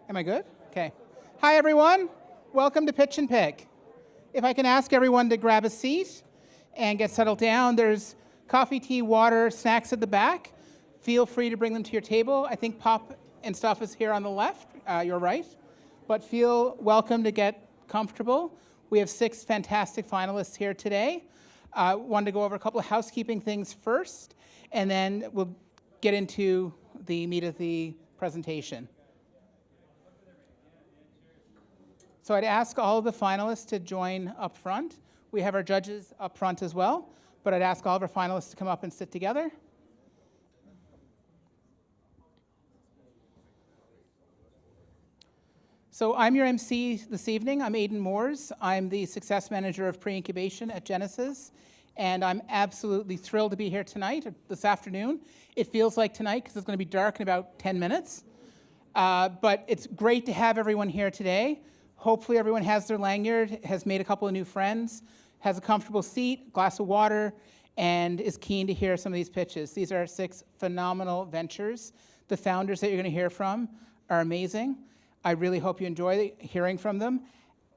Am I good? Okay. Hi, everyone. Welcome to Pitch and Pick. If I can ask everyone to grab a seat and get settled down, there's coffee, tea, water, snacks at the back. Feel free to bring them to your table. I think pop and stuff is here on the left, your right. But feel welcome to get comfortable. We have 6 fantastic finalists here today. Wanted to go over a couple of housekeeping things first, and then we'll get into the meat of the presentation. So I'd ask all of the finalists to join up front. We have our judges up front as well, but I'd ask all of our finalists to come up and sit together. So I'm your MC this evening. I'm Aidan Moores. I'm the Success Manager of Pre-Incubation at Genesis, and I'm absolutely thrilled to be here tonight, this afternoon. It feels like tonight because it's going to be dark in about 10 minutes. But it's great to have everyone here today. Hopefully everyone has their lanyard, has made a couple of new friends, has a comfortable seat, glass of water, and is keen to hear some of these pitches. These are 6 phenomenal ventures. The founders that you're going to hear from are amazing. I really hope you enjoy hearing from them.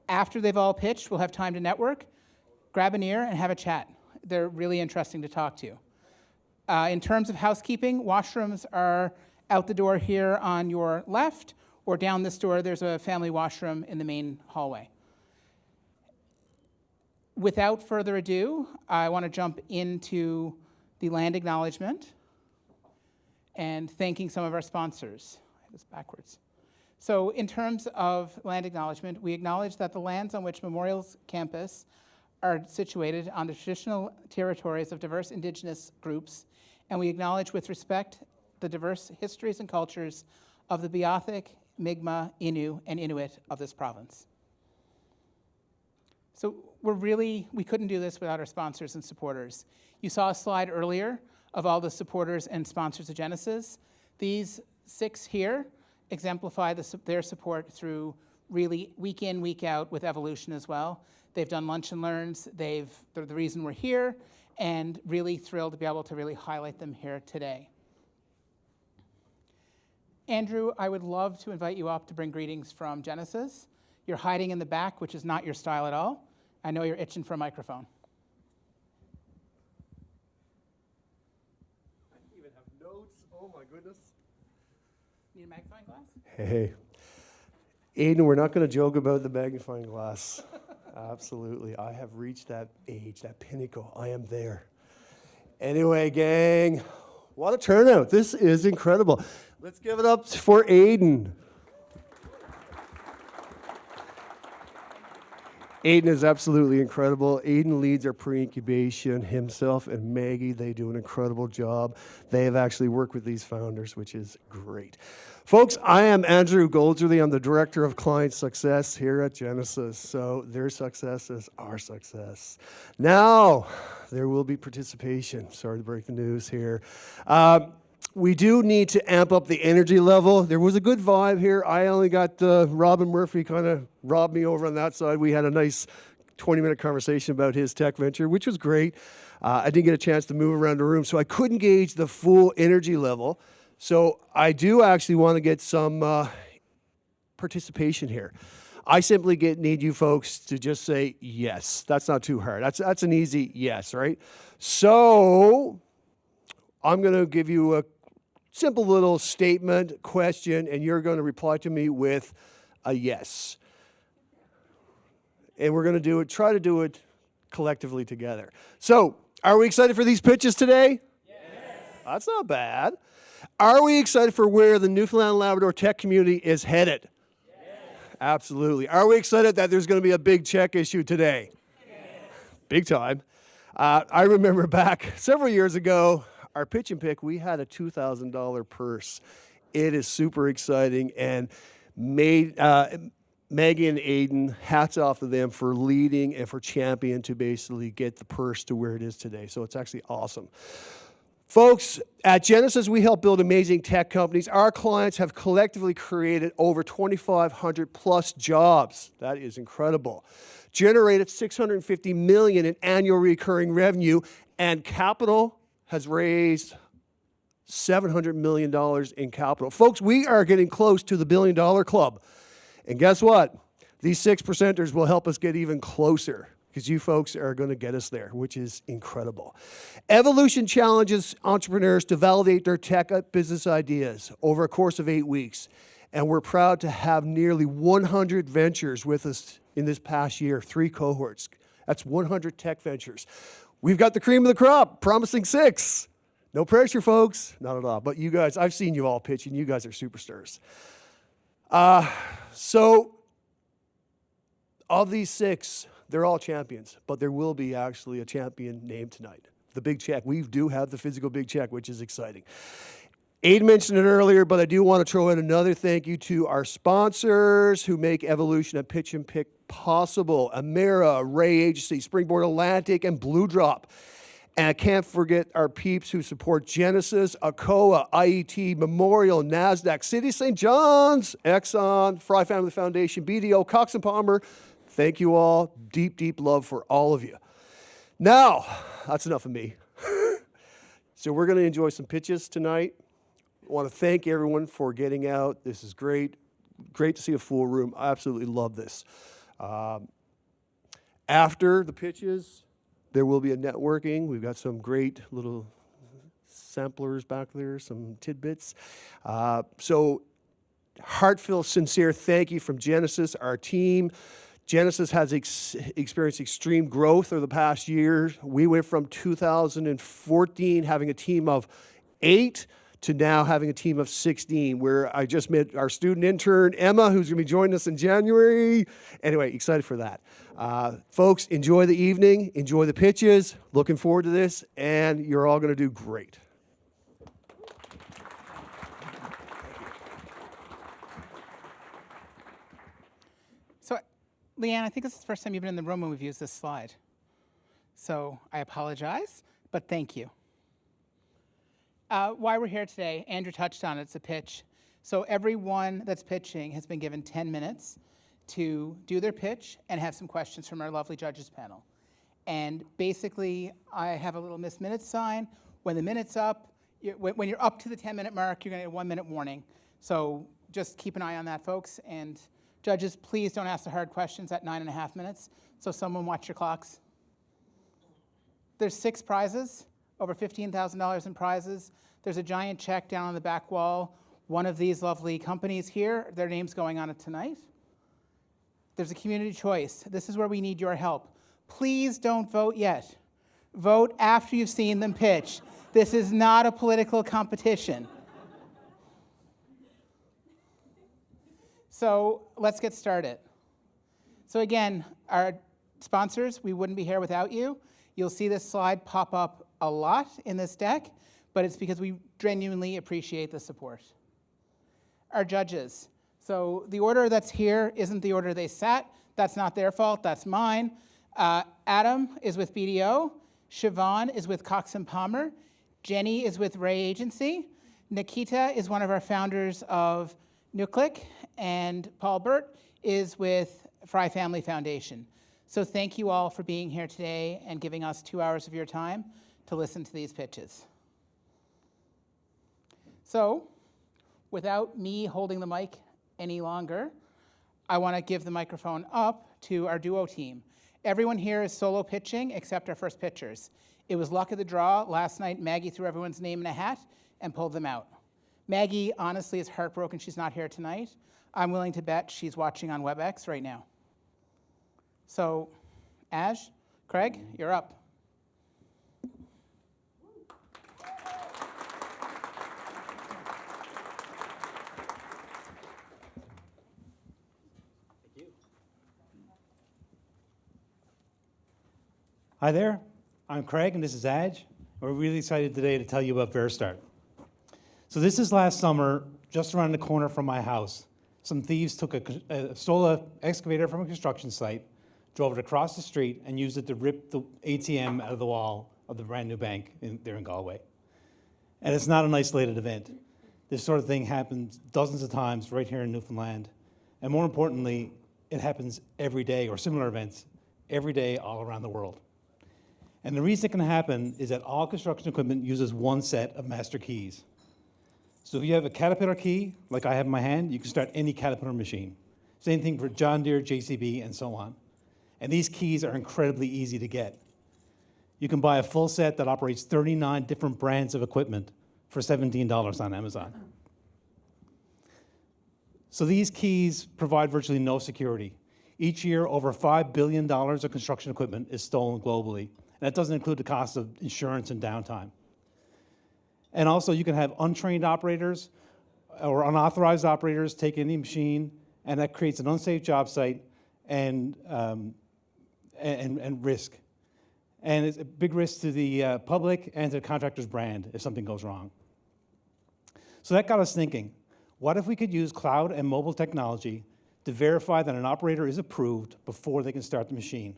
After they've all pitched, we'll have time to network, grab an ear, and have a chat. They're really interesting to talk to. In terms of housekeeping, washrooms are out the door here on your left, or down this door, there's a family washroom in the main hallway. Without further ado, I want to jump into the land acknowledgement and thanking some of our sponsors. I have this backwards. So in terms of land acknowledgement, we acknowledge that the lands on which Memorial's campus are situated on the traditional territories of diverse Indigenous groups, and we acknowledge with respect the diverse histories and cultures of the Beothuk, Mi'kmaq, Innu, and Inuit of this province. So we couldn't do this without our sponsors and supporters. You saw a slide earlier of all the supporters and sponsors of Genesis. These 6 here exemplify their support through really week in, week out with Evolution as well. They've done lunch and learns. They're the reason we're here, and really thrilled to be able to really highlight them here today. Andrew, I would love to invite you up to bring greetings from Genesis. You're hiding in the back, which is not your style at all. I know you're itching for a microphone. I even have notes. Oh my goodness. Need a magnifying glass? Hey. Aidan, we're not going to joke about the magnifying glass. Absolutely. I have reached that age, that pinnacle. I am there. Anyway, gang, what a turnout. This is incredible. Let's give it up for Aidan. Aidan is absolutely incredible. Aidan leads our pre-incubation. Himself and Maggie, they do an incredible job. They have actually worked with these founders, which is great. Folks, I am Andrew Goldsworthy. I'm the Director of Client Success here at Genesis. So their success is our success. Now, there will be participation. Sorry to break the news here. We do need to amp up the energy level. There was a good vibe here. I only got Robin Murphy kind of robbed me over on that side. We had a nice 20-minute conversation about his tech venture, which was great. I didn't get a chance to move around the room, so I couldn't gauge the full energy level. So I do actually want to get some participation here. I simply need you folks to just say yes. That's not too hard. That's an easy yes, right? So I'm going to give you a simple little statement, question, and you're going to reply to me with a yes. And we're going to try to do it collectively together. So, are we excited for these pitches today? Yes. That's not bad. Are we excited for where the Newfoundland and Labrador tech community is headed? Yes. Absolutely. Are we excited that there's going to be a big check issue today? Yes. Big time. I remember back several years ago, our pitch and pick, we had a $2,000 purse. It is super exciting, and Maggie and Aidan, hats off to them for leading and for championing to basically get the purse to where it is today. So it's actually awesome. Folks, at Genesis, we help build amazing tech companies. Our clients have collectively created over 2,500 plus jobs. That is incredible. Generated $650 million in annual recurring revenue, and capital has raised $700 million in capital. Folks, we are getting close to the $1 billion club. And guess what? These 6%ers will help us get even closer because you folks are going to get us there, which is incredible. Evolution challenges entrepreneurs to validate their tech business ideas over a course of 8 weeks. And we're proud to have nearly 100 ventures with us in this past year, 3 cohorts. That's 100 tech ventures. We've got the cream of the crop, promising 6. No pressure, folks. Not at all. But you guys, I've seen you all pitching. You guys are superstars. So of these 6, they're all champions. But there will be actually a champion named tonight. The big check. We do have the physical big check, which is exciting. Aiden mentioned it earlier, but I do want to throw in another thank you to our sponsors who make Evolution and Pitch and Pick possible. Amera, Ray Agency, Springboard Atlantic, and Blue Drop. And I can't forget our peeps who support Genesis, ACOA, IET, Memorial, NASDAQ, City of St. John's, Exxon, Fry Family Foundation, BDO, Cox & Palmer. Thank you all. Deep, deep love for all of you. Now, that's enough of me. So we're going to enjoy some pitches tonight. I want to thank everyone for getting out. This is great. Great to see a full room. I absolutely love this. After the pitches, there will be a networking. We've got some great little samplers back there, some tidbits. So heartfelt, sincere thank you from Genesis, our team. Genesis has experienced extreme growth over the past year. We went from 2014 having a team of 8 to now having a team of 16, where I just met our student intern, Emma, who's going to be joining us in January. Anyway, excited for that. Folks, enjoy the evening. Enjoy the pitches. Looking forward to this, and you're all going to do great. So, Leanne, I think this is the first time you've been in the room when we've used this slide. So I apologize, but thank you. Why we're here today, Andrew touched on it, it's a pitch. So everyone that's pitching has been given 10 minutes to do their pitch and have some questions from our lovely judges panel. And basically, I have a little Miss Minutes sign. When the minute's up, when you're up to the 10-minute mark, you're going to get a 1-minute warning. So just keep an eye on that, folks. And judges, please don't ask the hard questions at 9.5 minutes. So someone watch your clocks. There's 6 prizes, over $15,000 in prizes. There's a giant check down on the back wall. One of these lovely companies here, their name's going on it tonight. There's a community choice. This is where we need your help. Please don't vote yet. Vote after you've seen them pitch. This is not a political competition. So let's get started. So again, our sponsors, we wouldn't be here without you. You'll see this slide pop up a lot in this deck, but it's because we genuinely appreciate the support. Our judges. So the order that's here isn't the order they sat. That's not their fault, that's mine. Adam is with BDO. Siobhan is with Cox & Palmer. Jenny is with Ray Agency. Nikita is one of our founders of Nuclic. And Paul Burt is with Fry Family Foundation. So thank you all for being here today and giving us 2 hours of your time to listen to these pitches. So, without me holding the mic any longer, I want to give the microphone up to our duo team. Everyone here is solo pitching except our first pitchers. It was luck of the draw. Last night, Maggie threw everyone's name in a hat and pulled them out. Maggie, honestly, is heartbroken she's not here tonight. I'm willing to bet she's watching on WebEx right now. So, Craig, you're up. Hi there, I'm Craig and this is Aj. We're really excited today to tell you about Veristart. So this is last summer, just around the corner from my house. Some thieves stole an excavator from a construction site, drove it across the street and used it to rip the ATM out of the wall of the brand new bank there in Galway. And it's not an isolated event. This sort of thing happens dozens of times right here in Newfoundland. And more importantly, it happens every day, or similar events, every day all around the world. And the reason it can happen is that all construction equipment uses one set of master keys. So if you have a Caterpillar key, like I have in my hand, you can start any Caterpillar machine. Same thing for John Deere, JCB, and so on. And these keys are incredibly easy to get. You can buy a full set that operates 39 different brands of equipment for $17 on Amazon. So these keys provide virtually no security. Each year, over $5 billion of construction equipment is stolen globally. And that doesn't include the cost of insurance and downtime. And also, you can have untrained operators or unauthorized operators take any machine, and that creates an unsafe job site and risk. And it's a big risk to the public and to the contractor's brand if something goes wrong. So that got us thinking, what if we could use cloud and mobile technology to verify that an operator is approved before they can start the machine?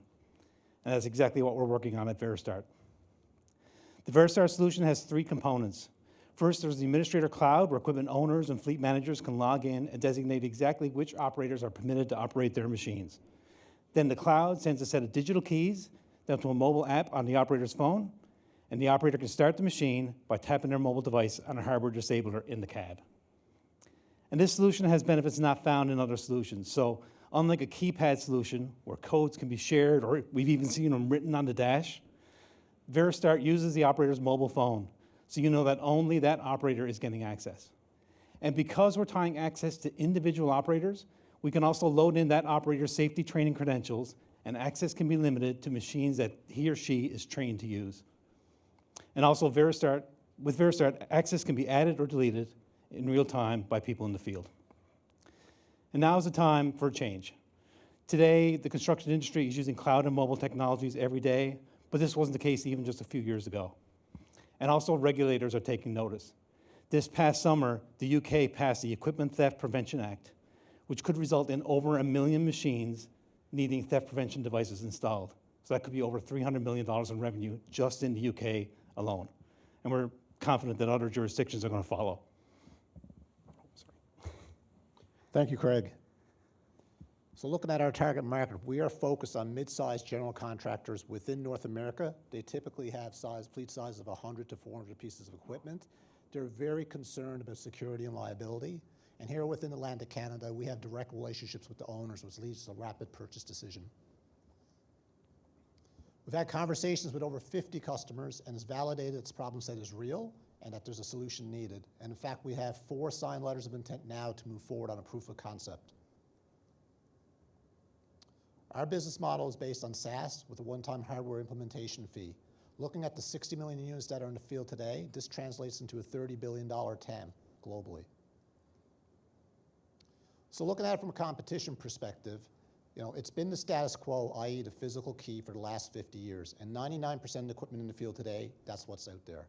And that's exactly what we're working on at Veristart. The Veristart solution has 3 components. First, there's the administrator cloud, where equipment owners and fleet managers can log in and designate exactly which operators are permitted to operate their machines. Then the cloud sends a set of digital keys down to a mobile app on the operator's phone, and the operator can start the machine by tapping their mobile device on a hardware disabler in the cab. And this solution has benefits not found in other solutions. So unlike a keypad solution where codes can be shared, or we've even seen them written on the dash, Veristart uses the operator's mobile phone, so you know that only that operator is getting access. And because we're tying access to individual operators, we can also load in that operator's safety training credentials, and access can be limited to machines that he or she is trained to use. And also with Veristart, access can be added or deleted in real time by people in the field. And now is the time for change. Today, the construction industry is using cloud and mobile technologies every day, but this wasn't the case even just a few years ago. And also regulators are taking notice. This past summer, the UK passed the Equipment Theft Prevention Act, which could result in over 1 million machines needing theft prevention devices installed. So that could be over $300 million in revenue just in the UK alone. And we're confident that other jurisdictions are going to follow. Thank you, Craig. So looking at our target market, we are focused on mid-sized general contractors within North America. They typically have fleet size of 100 to 400 pieces of equipment. They're very concerned about security and liability. And here within Atlantic Canada, we have direct relationships with the owners, which leads to a rapid purchase decision. We've had conversations with over 50 customers, and it's validated its problem set is real and that there's a solution needed. And in fact, we have 4 signed letters of intent now to move forward on a proof of concept. Our business model is based on SaaS with a one-time hardware implementation fee. Looking at the 60 million units that are in the field today, this translates into a $30 billion TAM globally. So looking at it from a competition perspective, it's been the status quo, i.e. the physical key, for the last 50 years. And 99% of the equipment in the field today, that's what's out there.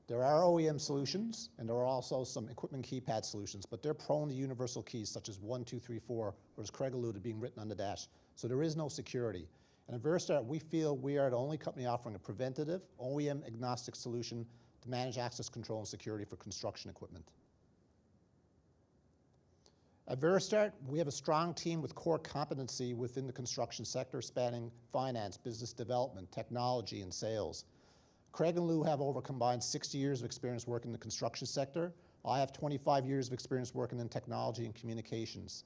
There are OEM solutions, and there are also some equipment keypad solutions, but they're prone to universal keys such as 1, 2, 3, 4, or as Craig alluded, being written on the dash. So there is no security. And at Veristart, we feel we are the only company offering a preventative, OEM agnostic solution to manage access control and security for construction equipment. At Veristart, we have a strong team with core competency within the construction sector spanning finance, business development, technology, and sales. Craig and Lou have over combined 60 years of experience working in the construction sector. I have 25 years of experience working in technology and communications.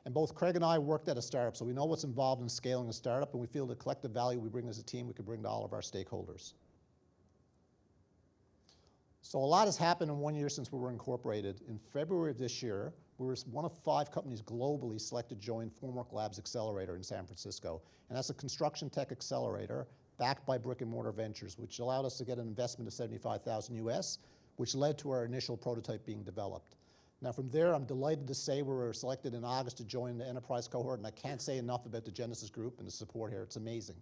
And both Craig and I worked at a startup, so we know what's involved in scaling a startup, and we feel the collective value we bring as a team we can bring to all of our stakeholders. So a lot has happened in 1 year since we were incorporated. In February of this year, we were one of 5 companies globally selected to join Formwork Labs Accelerator in San Francisco. And that's a construction tech accelerator backed by Brick and Mortar Ventures, which allowed us to get an investment of $75,000 US, which led to our initial prototype being developed. Now from there, I'm delighted to say we were selected in August to join the enterprise cohort, and I can't say enough about the Genesis Group and the support here. It's amazing.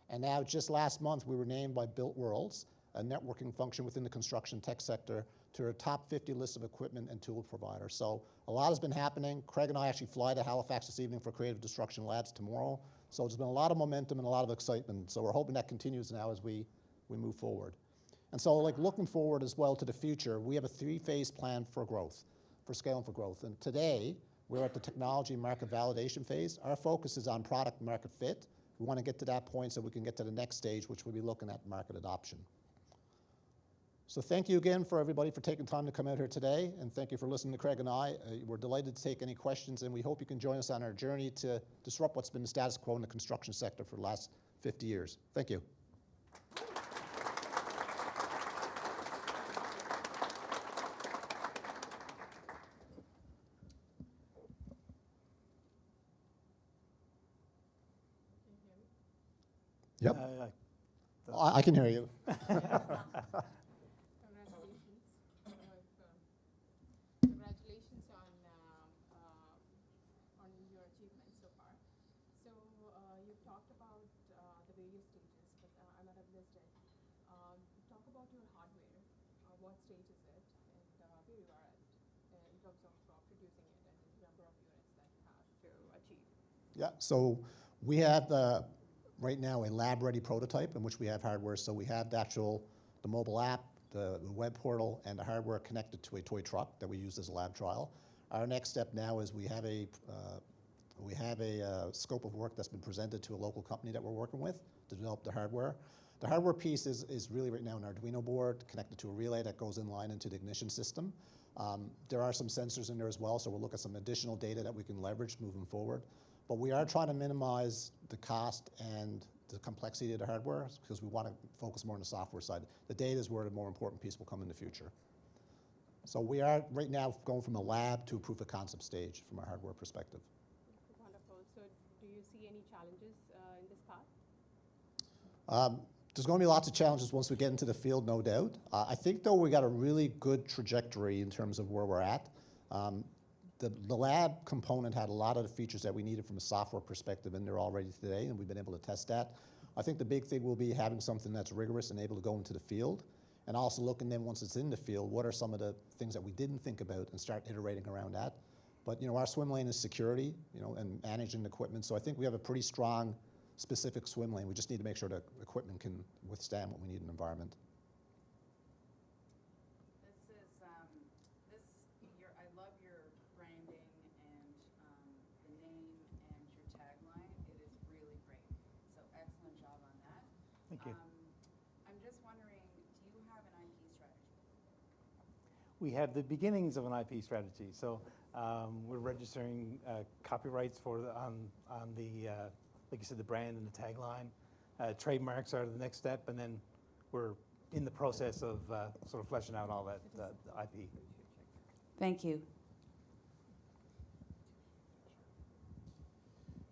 And now just last month, we were named by Built Worlds, a networking function within the construction tech sector, to a top 50 list of equipment and tool providers. So a lot has been happening. Craig and I actually fly to Halifax this evening for Creative Destruction Labs tomorrow. So there's been a lot of momentum and a lot of excitement. So we're hoping that continues now as we move forward. And so looking forward as well to the future, we have a 3-phase plan for growth, for scaling for growth. And today, we're at the technology market validation phase. Our focus is on product market fit. We want to get to that point so we can get to the next stage, which we'll be looking at market adoption. So thank you again for everybody for taking time to come out here today, and thank you for listening to Craig and I. We're delighted to take any questions, and we hope you can join us on our journey to disrupt what's been the status quo in the construction sector for the last 50 years. Thank you. Yep, I can hear you. Congratulations on your achievements so far. So you've talked about the various stages, but I might have missed it. Talk about your hardware. What stage is it, and where you are at in terms of producing it, and the number of units that you have to achieve. Yeah, so we have right now a lab-ready prototype in which we have hardware. So we have the mobile app, the web portal, and the hardware connected to a toy truck that we use as a lab trial. Our next step now is we have a scope of work that's been presented to a local company that we're working with to develop the hardware. The hardware piece is really right now an Arduino board connected to a relay that goes in line into the ignition system. There are some sensors in there as well, so we'll look at some additional data that we can leverage moving forward. But we are trying to minimize the cost and the complexity of the hardware because we want to focus more on the software side. The data is where the more important piece will come in the future. So we are right now going from a lab to a proof of concept stage from a hardware perspective. Wonderful. So do you see any challenges in this path? There's going to be lots of challenges once we get into the field, no doubt. I think, though, we got a really good trajectory in terms of where we're at. The lab component had a lot of the features that we needed from a software perspective in there already today, and we've been able to test that. I think the big thing will be having something that's rigorous and able to go into the field, and also looking then once it's in the field, what are some of the things that we didn't think about and start iterating around that. But our swim lane is security, and managing the equipment. So I think we have a pretty strong, specific swim lane. We just need to make sure the equipment can withstand what we need in the environment. I love your branding and the name and your tagline. It is really great. So excellent job on that. Thank you. I'm just wondering, do you have an IP strategy? We have the beginnings of an IP strategy. So we're registering copyrights on the like you said, the brand and the tagline. Trademarks are the next step, and then we're in the process of sort of fleshing out all that the IP. Thank you.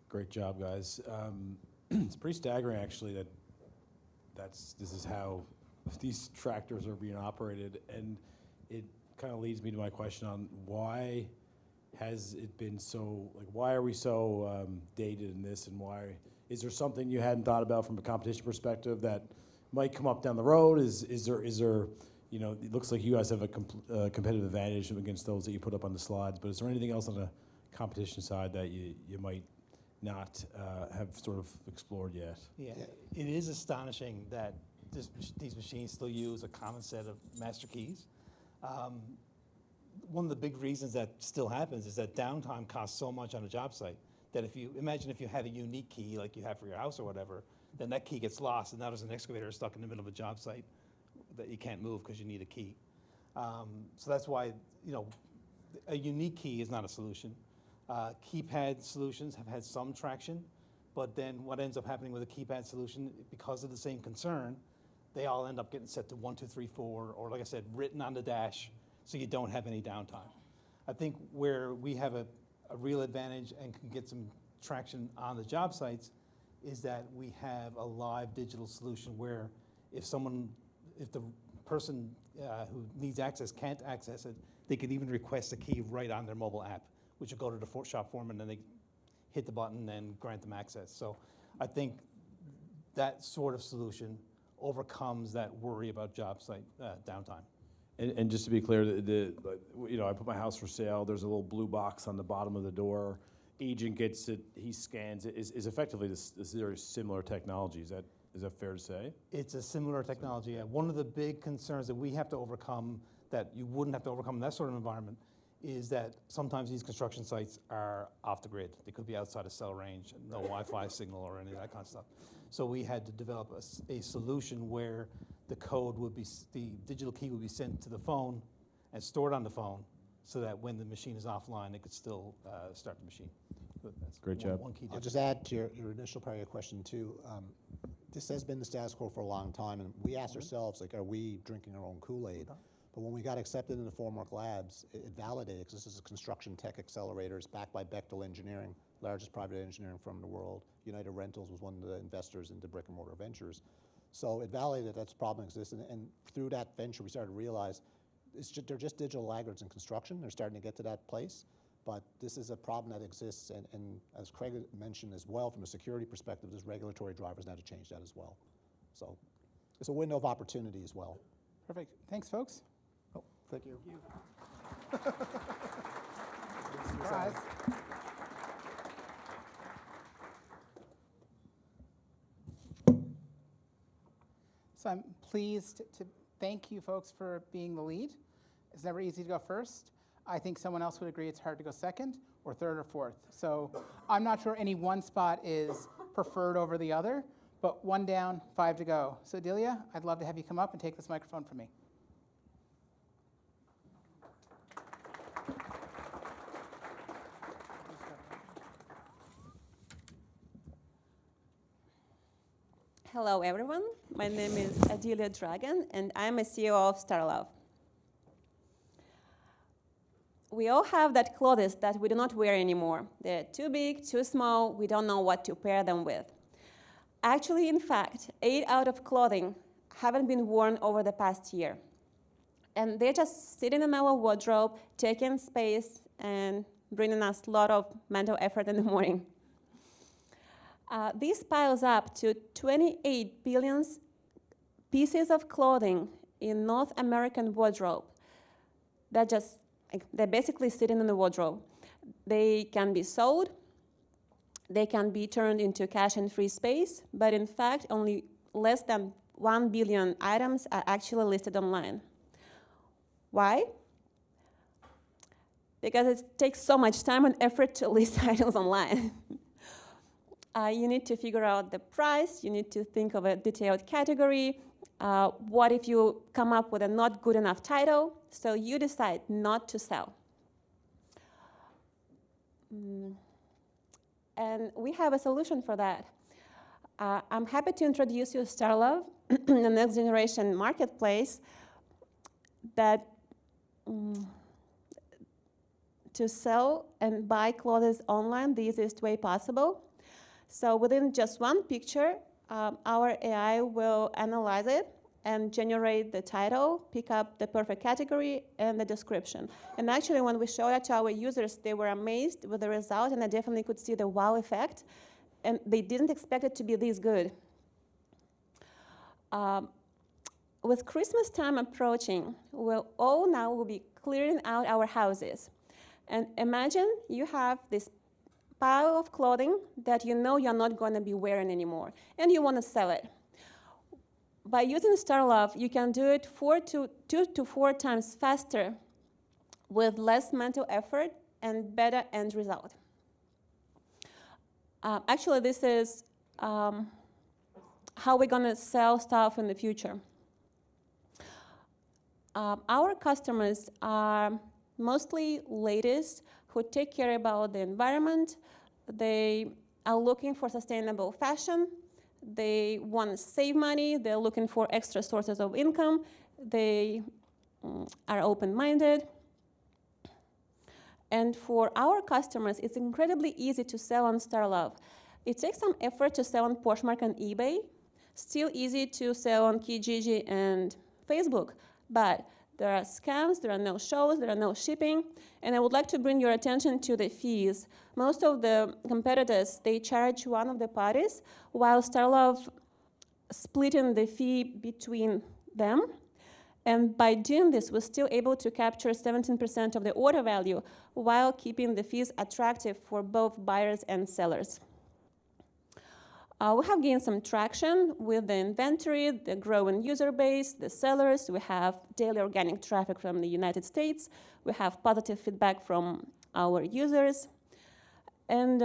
Great job, guys. It's pretty staggering, actually, this is how these tractors are being operated, and it kind of leads me to my question on why has it been so, why are we so dated in this, and why, is there something you hadn't thought about from a competition perspective that might come up down the road? Is there it looks like you guys have a competitive advantage against those that you put up on the slides, but is there anything else on the competition side that you might not have sort of explored yet? Yeah, it is astonishing that these machines still use a common set of master keys. One of the big reasons that still happens is that downtime costs so much on a job site that if you had a unique key like you have for your house or whatever, then that key gets lost, and now there's an excavator stuck in the middle of a job site that you can't move because you need a key. So that's why a unique key is not a solution. Keypad solutions have had some traction, but then what ends up happening with a keypad solution, because of the same concern, they all end up getting set to 1, 2, 3, 4, or like I said, written on the dash, so you don't have any downtime. I think where we have a real advantage and can get some traction on the job sites is that we have a live digital solution where if the person who needs access can't access it, they can even request a key right on their mobile app, which will go to the shop foreman and they hit the button and grant them access. So I think that sort of solution overcomes that worry about job site downtime. And just to be clear, I put my house for sale. There's a little blue box on the bottom of the door. Agent gets it. He scans it. Is effectively this very similar technology. Is that fair to say? It's a similar technology. Yeah. One of the big concerns that we have to overcome that you wouldn't have to overcome in that sort of environment is that sometimes these construction sites are off the grid. They could be outside of cell range, no Wi-Fi signal or any of that kind of stuff. So we had to develop a solution where the code would be, the digital key would be sent to the phone and stored on the phone so that when the machine is offline, it could still start the machine. So that's Great job. one key I'll difference. just add to your initial part of your question too. This has been the status quo for a long time, and we asked ourselves, like, are we drinking our own Kool-Aid? But when we got accepted into Formwork Labs, it validated, because this is a construction tech accelerator. It's backed by Bechtel Engineering, largest private engineering firm in the world. United Rentals was one of the investors into brick and mortar ventures. So it validated that this problem exists, and through that venture, we started to realize they're just digital laggards in construction. They're starting to get to that place, but this is a problem that exists, and as Craig mentioned as well, from a security perspective, there's regulatory drivers now to change that as well. So it's a window of opportunity as well. Perfect. Thanks, folks. Oh, thank you. Surprise. So I'm pleased to thank you folks for being the lead. It's never easy to go first. I think someone else would agree it's hard to go second or third or fourth. So I'm not sure any one spot is preferred over the other, but 1 down, 5 to go. So Adilya, I'd love to have you come up and take this microphone from me. Hello, everyone. My name is Adilya Dragan, and I'm a CEO of Starluv. We all have that clothes that we do not wear anymore. They're too big, too small, we don't know what to pair them with. Actually, in fact, 8 out of clothing haven't been worn over the past year. And they're just sitting in our wardrobe, taking space, and bringing us a lot of mental effort in the morning. This piles up to 28 billion pieces of clothing in North American wardrobe. They're basically sitting in the wardrobe. They can be sold, they can be turned into cash and free space, but in fact, only less than 1 billion items are actually listed online. Why? Because it takes so much time and effort to list items online. You need to figure out the price, you need to think of a detailed category. What if you come up with a not good enough title? So you decide not to sell. And we have a solution for that. I'm happy to introduce you to Starluv, the next generation marketplace that to sell and buy clothes online the easiest way possible. So within just one picture, our AI will analyze it and generate the title, pick up the perfect category, and the description. And actually, when we showed that to our users, they were amazed with the result, and they definitely could see the wow effect. And they didn't expect it to be this good. With Christmas time approaching, we'll all now will be clearing out our houses. And imagine you have this pile of clothing that you know you're not going to be wearing anymore, and you want to sell it. By using Starluv, you can do it 2 to 4 times faster with less mental effort and better end result. Actually, this is how we're going to sell stuff in the future. Our customers are mostly ladies who take care about the environment. They are looking for sustainable fashion. They want to save money. They're looking for extra sources of income. They are open-minded. And for our customers, it's incredibly easy to sell on Starluv. It takes some effort to sell on Poshmark and eBay. Still easy to sell on Kijiji and Facebook. But there are scams, there are no shows, there are no shipping. And I would like to bring your attention to the fees. Most of the competitors, they charge one of the parties, while Starluv splitting the fee between them. And by doing this, we're still able to capture 17% of the order value while keeping the fees attractive for both buyers and sellers. We have gained some traction with the inventory, the growing user base, the sellers. We have daily organic traffic from the United States. We have positive feedback from our users. And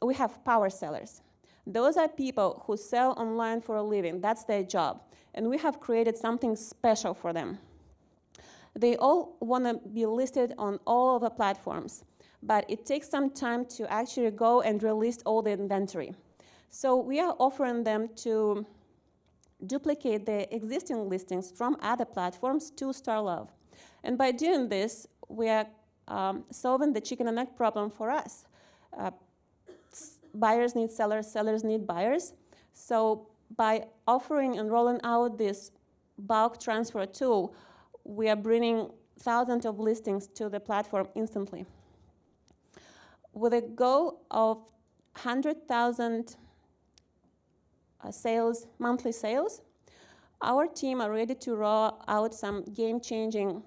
we have power sellers. Those are people who sell online for a living. That's their job. And we have created something special for them. They all want to be listed on all of the platforms, but it takes some time to actually go and relist all the inventory. So we are offering them to duplicate their existing listings from other platforms to Starluv. And by doing this, we are solving the chicken and egg problem for us. Buyers need sellers, sellers need buyers. So by offering and rolling out this bulk transfer tool, we are bringing thousands of listings to the platform instantly. With a goal of 100,000 sales, monthly sales, our team are ready to roll out some game-changing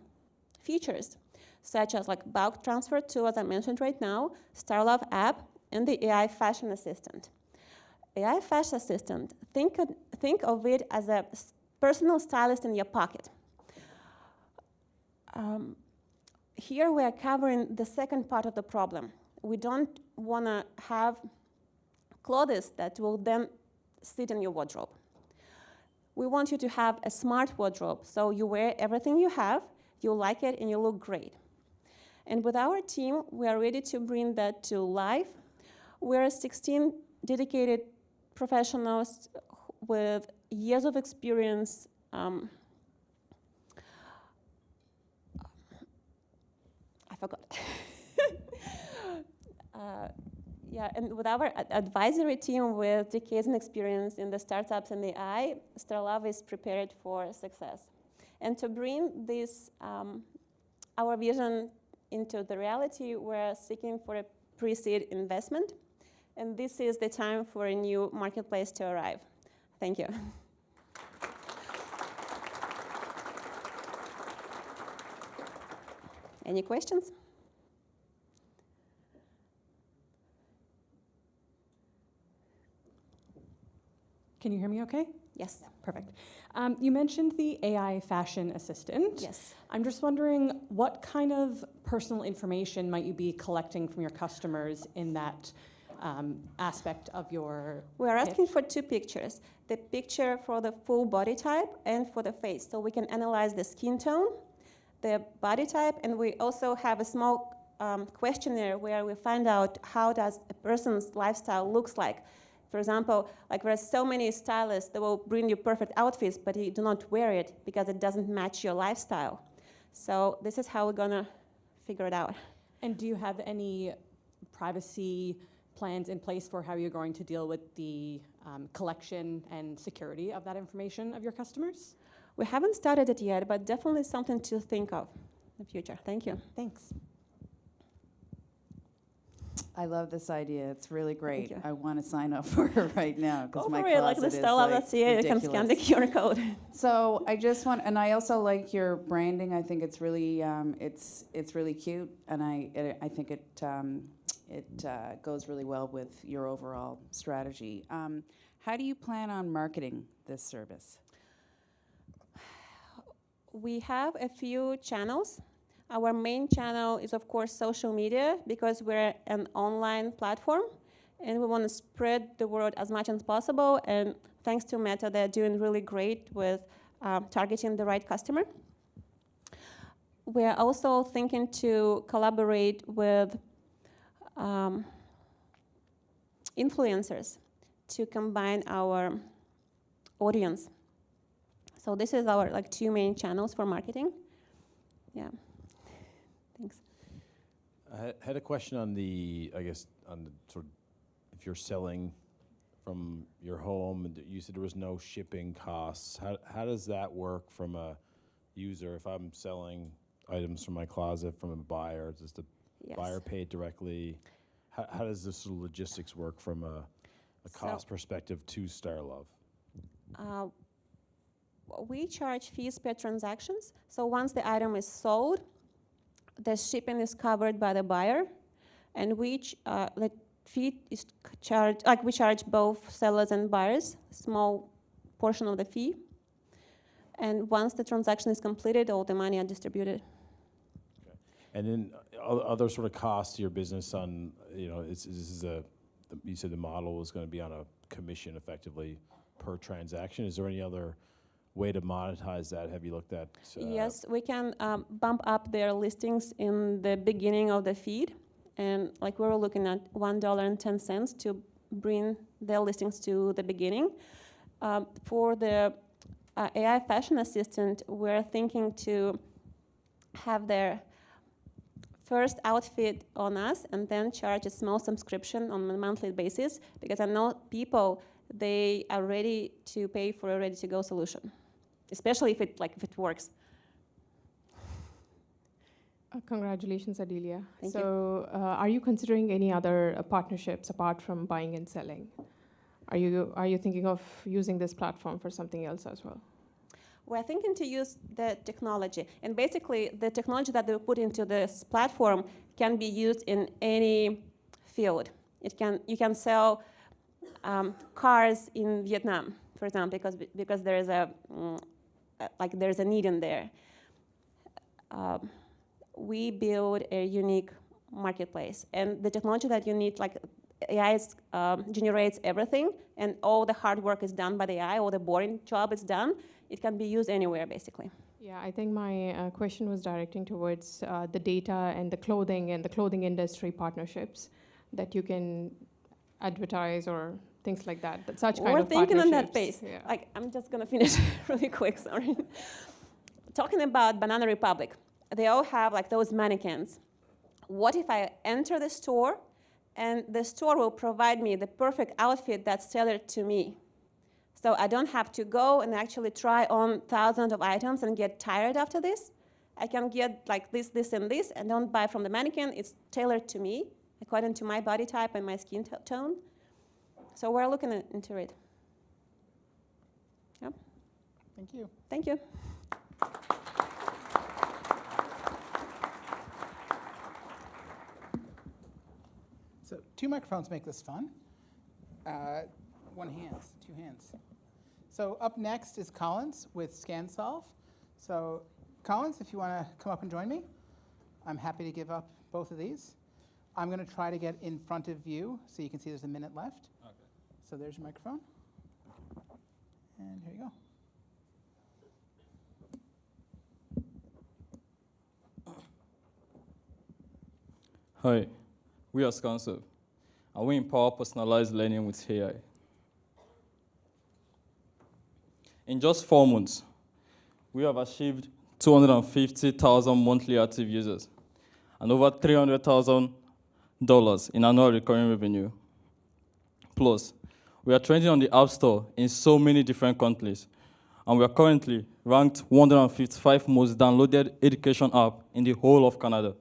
features, such as like bulk transfer tool, as I mentioned right now, Starluv app, and the AI fashion assistant. AI fashion assistant, think of it as a personal stylist in your pocket. Here we are covering the second part of the problem. We don't want to have clothes that will then sit in your wardrobe. We want you to have a smart wardrobe, so you wear everything you have, you like it, and you look great. And with our team, we are ready to bring that to life. We're 16 dedicated professionals with years of experience. I forgot. Yeah, and with our advisory team with decades of experience in the startups and AI, Starluv is prepared for success. And to bring this, our vision into the reality, we're seeking for a pre-seed investment. And this is the time for a new marketplace to arrive. Thank you. Any questions? Can you hear me okay? Yes. Perfect. You mentioned the AI fashion assistant. Yes. I'm just wondering what kind of personal information might you be collecting from your customers in that aspect of your We are asking pitch? for two pictures, the picture for the full body type and for the face. So we can analyze the skin tone, the body type, and we also have a small questionnaire where we find out how does a person's lifestyle looks like. For example, like there are so many stylists that will bring you perfect outfits, but you do not wear it because it doesn't match your lifestyle. So this is how we're gonna figure it out. And do you have any privacy plans in place for how you're going to deal with the collection and security of that information of your customers? We haven't started it yet, but definitely something to think of in the future. Thank you. Thanks. I love this idea. It's really great. you. I want to sign up for it right now Go because my for it, like closet the is Starluv.ca, you can scan the ridiculous. QR code. So I just want, and I also like your branding. I think it's really, it's really cute, and I think it goes really well with your overall strategy. How do you plan on marketing this service? We have a few channels. Our main channel is, of course, social media because we're an online platform and we want to spread the word as much as possible. And thanks to Meta, they're doing really great with targeting the right customer. We're also thinking to collaborate with influencers to combine our audience. So this is our two main channels for marketing. Yeah. Thanks. I had a question on the, I guess, on the sort of, if you're selling from your home, and you said there was no shipping costs. How does that work from a user? If I'm selling items from my closet from a buyer, does the buyer pay it directly? How does this sort of logistics work from a cost perspective to Starluv? We charge fees per transactions. So once the item is sold, the shipping is covered by the buyer, and the fee is charged, we charge both sellers and buyers, a small portion of the fee. And once the transaction is completed, all the money are distributed. Okay. And then other sort of costs to your business on, this is a you said the model was going to be on a commission effectively per transaction. Is there any other way to monetize that? Have you looked at? Yes, we can bump up their listings in the beginning of the feed. And like we were looking at $1.10 to bring their listings to the beginning. For the AI fashion assistant, we're thinking to have their first outfit on us and then charge a small subscription on a monthly basis, because I know people, they are ready to pay for a ready-to-go solution, especially if it works. Congratulations, Adilya. Thank so, are you considering any other partnerships apart from buying and selling? Are you thinking of using this platform for something else as well? We're thinking to use the technology, and basically the technology that they put into this platform can be used in any field. You can sell cars in Vietnam, for example, because there is there's a need in there. We build a unique marketplace, and the technology that you need, like AI generates everything, and all the hard work is done by the AI, all the boring job is done. It can be used anywhere, basically. Yeah, I think my question was directing towards the data and the clothing industry partnerships that you can advertise or things like that. Such kind We're of thinking on that partnerships. pace. Yeah. I'm just gonna finish really quick, sorry. Talking about Banana Republic, they all have like those mannequins. What if I enter the store and the store will provide me the perfect outfit that's tailored to me? So I don't have to go and actually try on thousands of items and get tired after this. I can get like this, this, and this, and don't buy from the mannequin. It's tailored to me, according to my body type and my skin tone. So we're looking into it. Yep. Thank you. Thank you. So 2 microphones make this fun. 1 hand, 2 hands. So up next is Collins with ScanSolve. So Collins, if you want to come up and join me, I'm happy to give up both of these. I'm going to try to get in front of you so you can see there's a minute left. Okay. So there's your microphone. And here you go. Hi, we are ScanSolve, and we empower personalized learning with AI. In just 4 months, we have achieved 250,000 monthly active users and over $300,000 in annual recurring revenue. Plus, we are trending on the App Store in so many different countries, and we are currently ranked 155 most downloaded education app in the whole of Canada.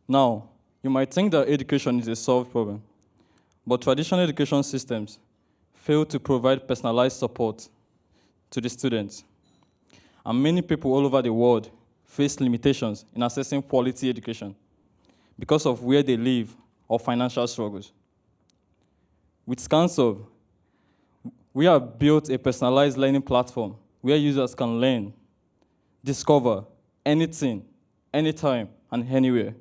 Now, you might think that education is a solved problem, but traditional education systems fail to provide personalized support to the students. And many people all over the world face limitations in accessing quality education because of where they live or financial struggles. With ScanSolve, we have built a personalized learning platform where users can learn, discover anything, anytime, and anywhere.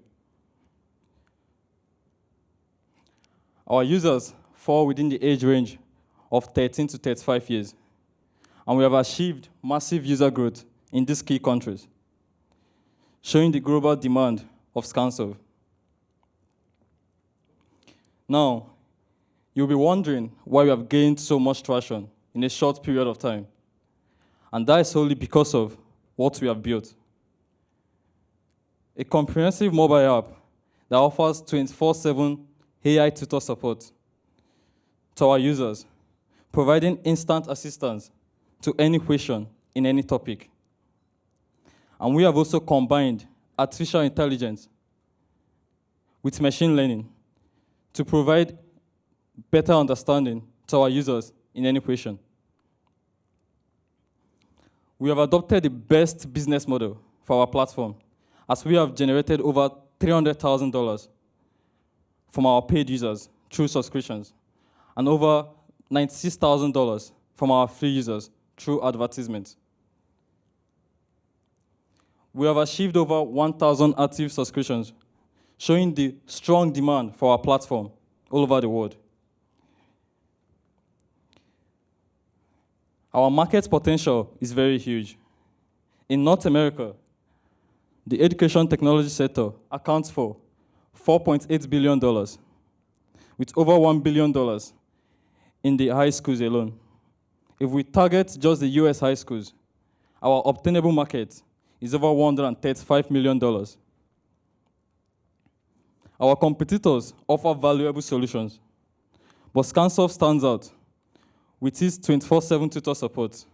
Our users fall within the age range of 13 to 35 years, and we have achieved massive user growth in these key countries, showing the global demand of ScanSolve. Now, you'll be wondering why we have gained so much traction in a short period of time, and that is solely because of what we have built. A comprehensive mobile app that offers 24/7 AI tutor support to our users, providing instant assistance to any question in any topic. And we have also combined artificial intelligence with machine learning to provide better understanding to our users in any question. We have adopted the best business model for our platform, as we have generated over $300,000 from our paid users through subscriptions, and over $96,000 from our free users through advertisements. We have achieved over 1,000 active subscriptions showing the strong demand for our platform all over the world. Our market potential is very huge. In North America, the education technology sector accounts for $4.8 billion, with over $1 billion in the high schools alone. If we target just the US high schools, our obtainable market is over $135 million. Our competitors offer valuable solutions, but ScanSolve stands out with its 24/7 tutor support,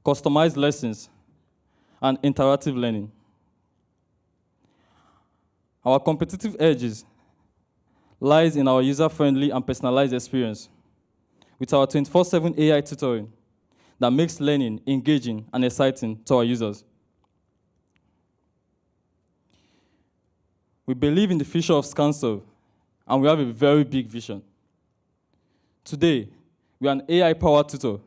customized lessons, and interactive learning. Our competitive edges lies in our user-friendly and personalized experience with our 24/7 AI tutoring that makes learning engaging and exciting to our users. We believe in the future of ScanSolve, and we have a very big vision. Today, we are an AI-powered tutor,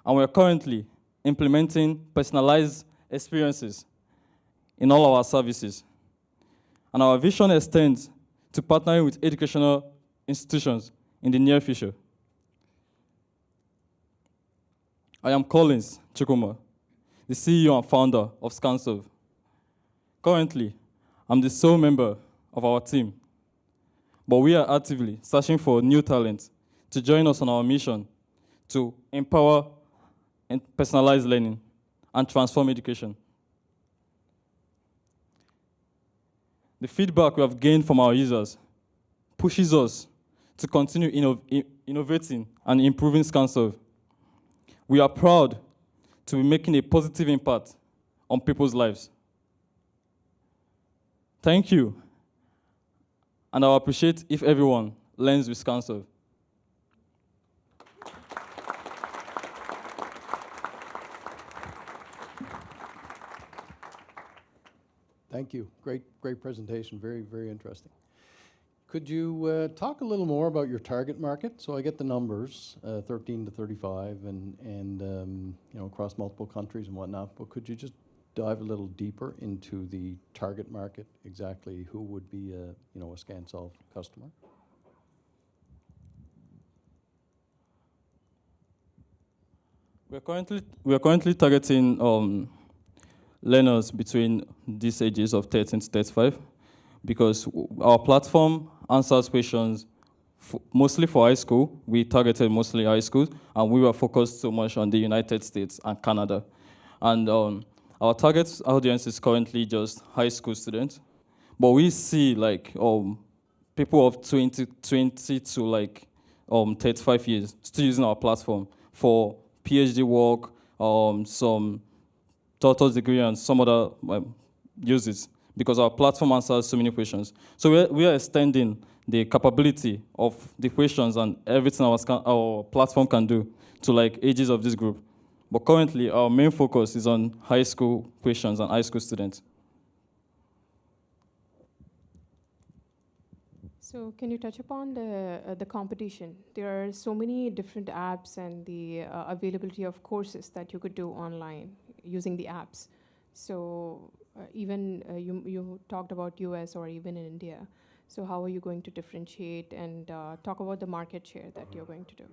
and we are currently implementing personalized experiences in all our services. And our vision extends to partnering with educational institutions in the near future. I am Collins Chukwuma, the CEO and founder of ScanSolve. Currently, I'm the sole member of our team, but we are actively searching for new talent to join us on our mission to empower and personalize learning and transform education. The feedback we have gained from our users pushes us to continue innovating and improving ScanSolve. We are proud to be making a positive impact on people's lives. Thank you, and I will appreciate if everyone learns with ScanSolve. Thank you. Great presentation. Very, very interesting. Could you talk a little more about your target market? So I get the numbers, 13 to 35, and you know, across multiple countries and whatnot. But could you just dive a little deeper into the target market? Exactly who would be a ScanSolve customer? We are currently targeting learners between these ages of 13 to 35, because our platform answers questions mostly for high school. We targeted mostly high schools, and we were focused so much on the United States and Canada. And our target audience is currently just high school students, but we see like people of 20 to like 35 years still using our platform for PhD work, some doctor's degree, and some other uses, because our platform answers so many questions. So we are extending the capability of the questions and everything our platform can do to like ages of this group. But currently, our main focus is on high school questions and high school students. So can you touch upon the competition? There are so many different apps and the availability of courses that you could do online using the apps. So even you talked about US or even in India. So how are you going to differentiate and talk about the market share that you're going to do?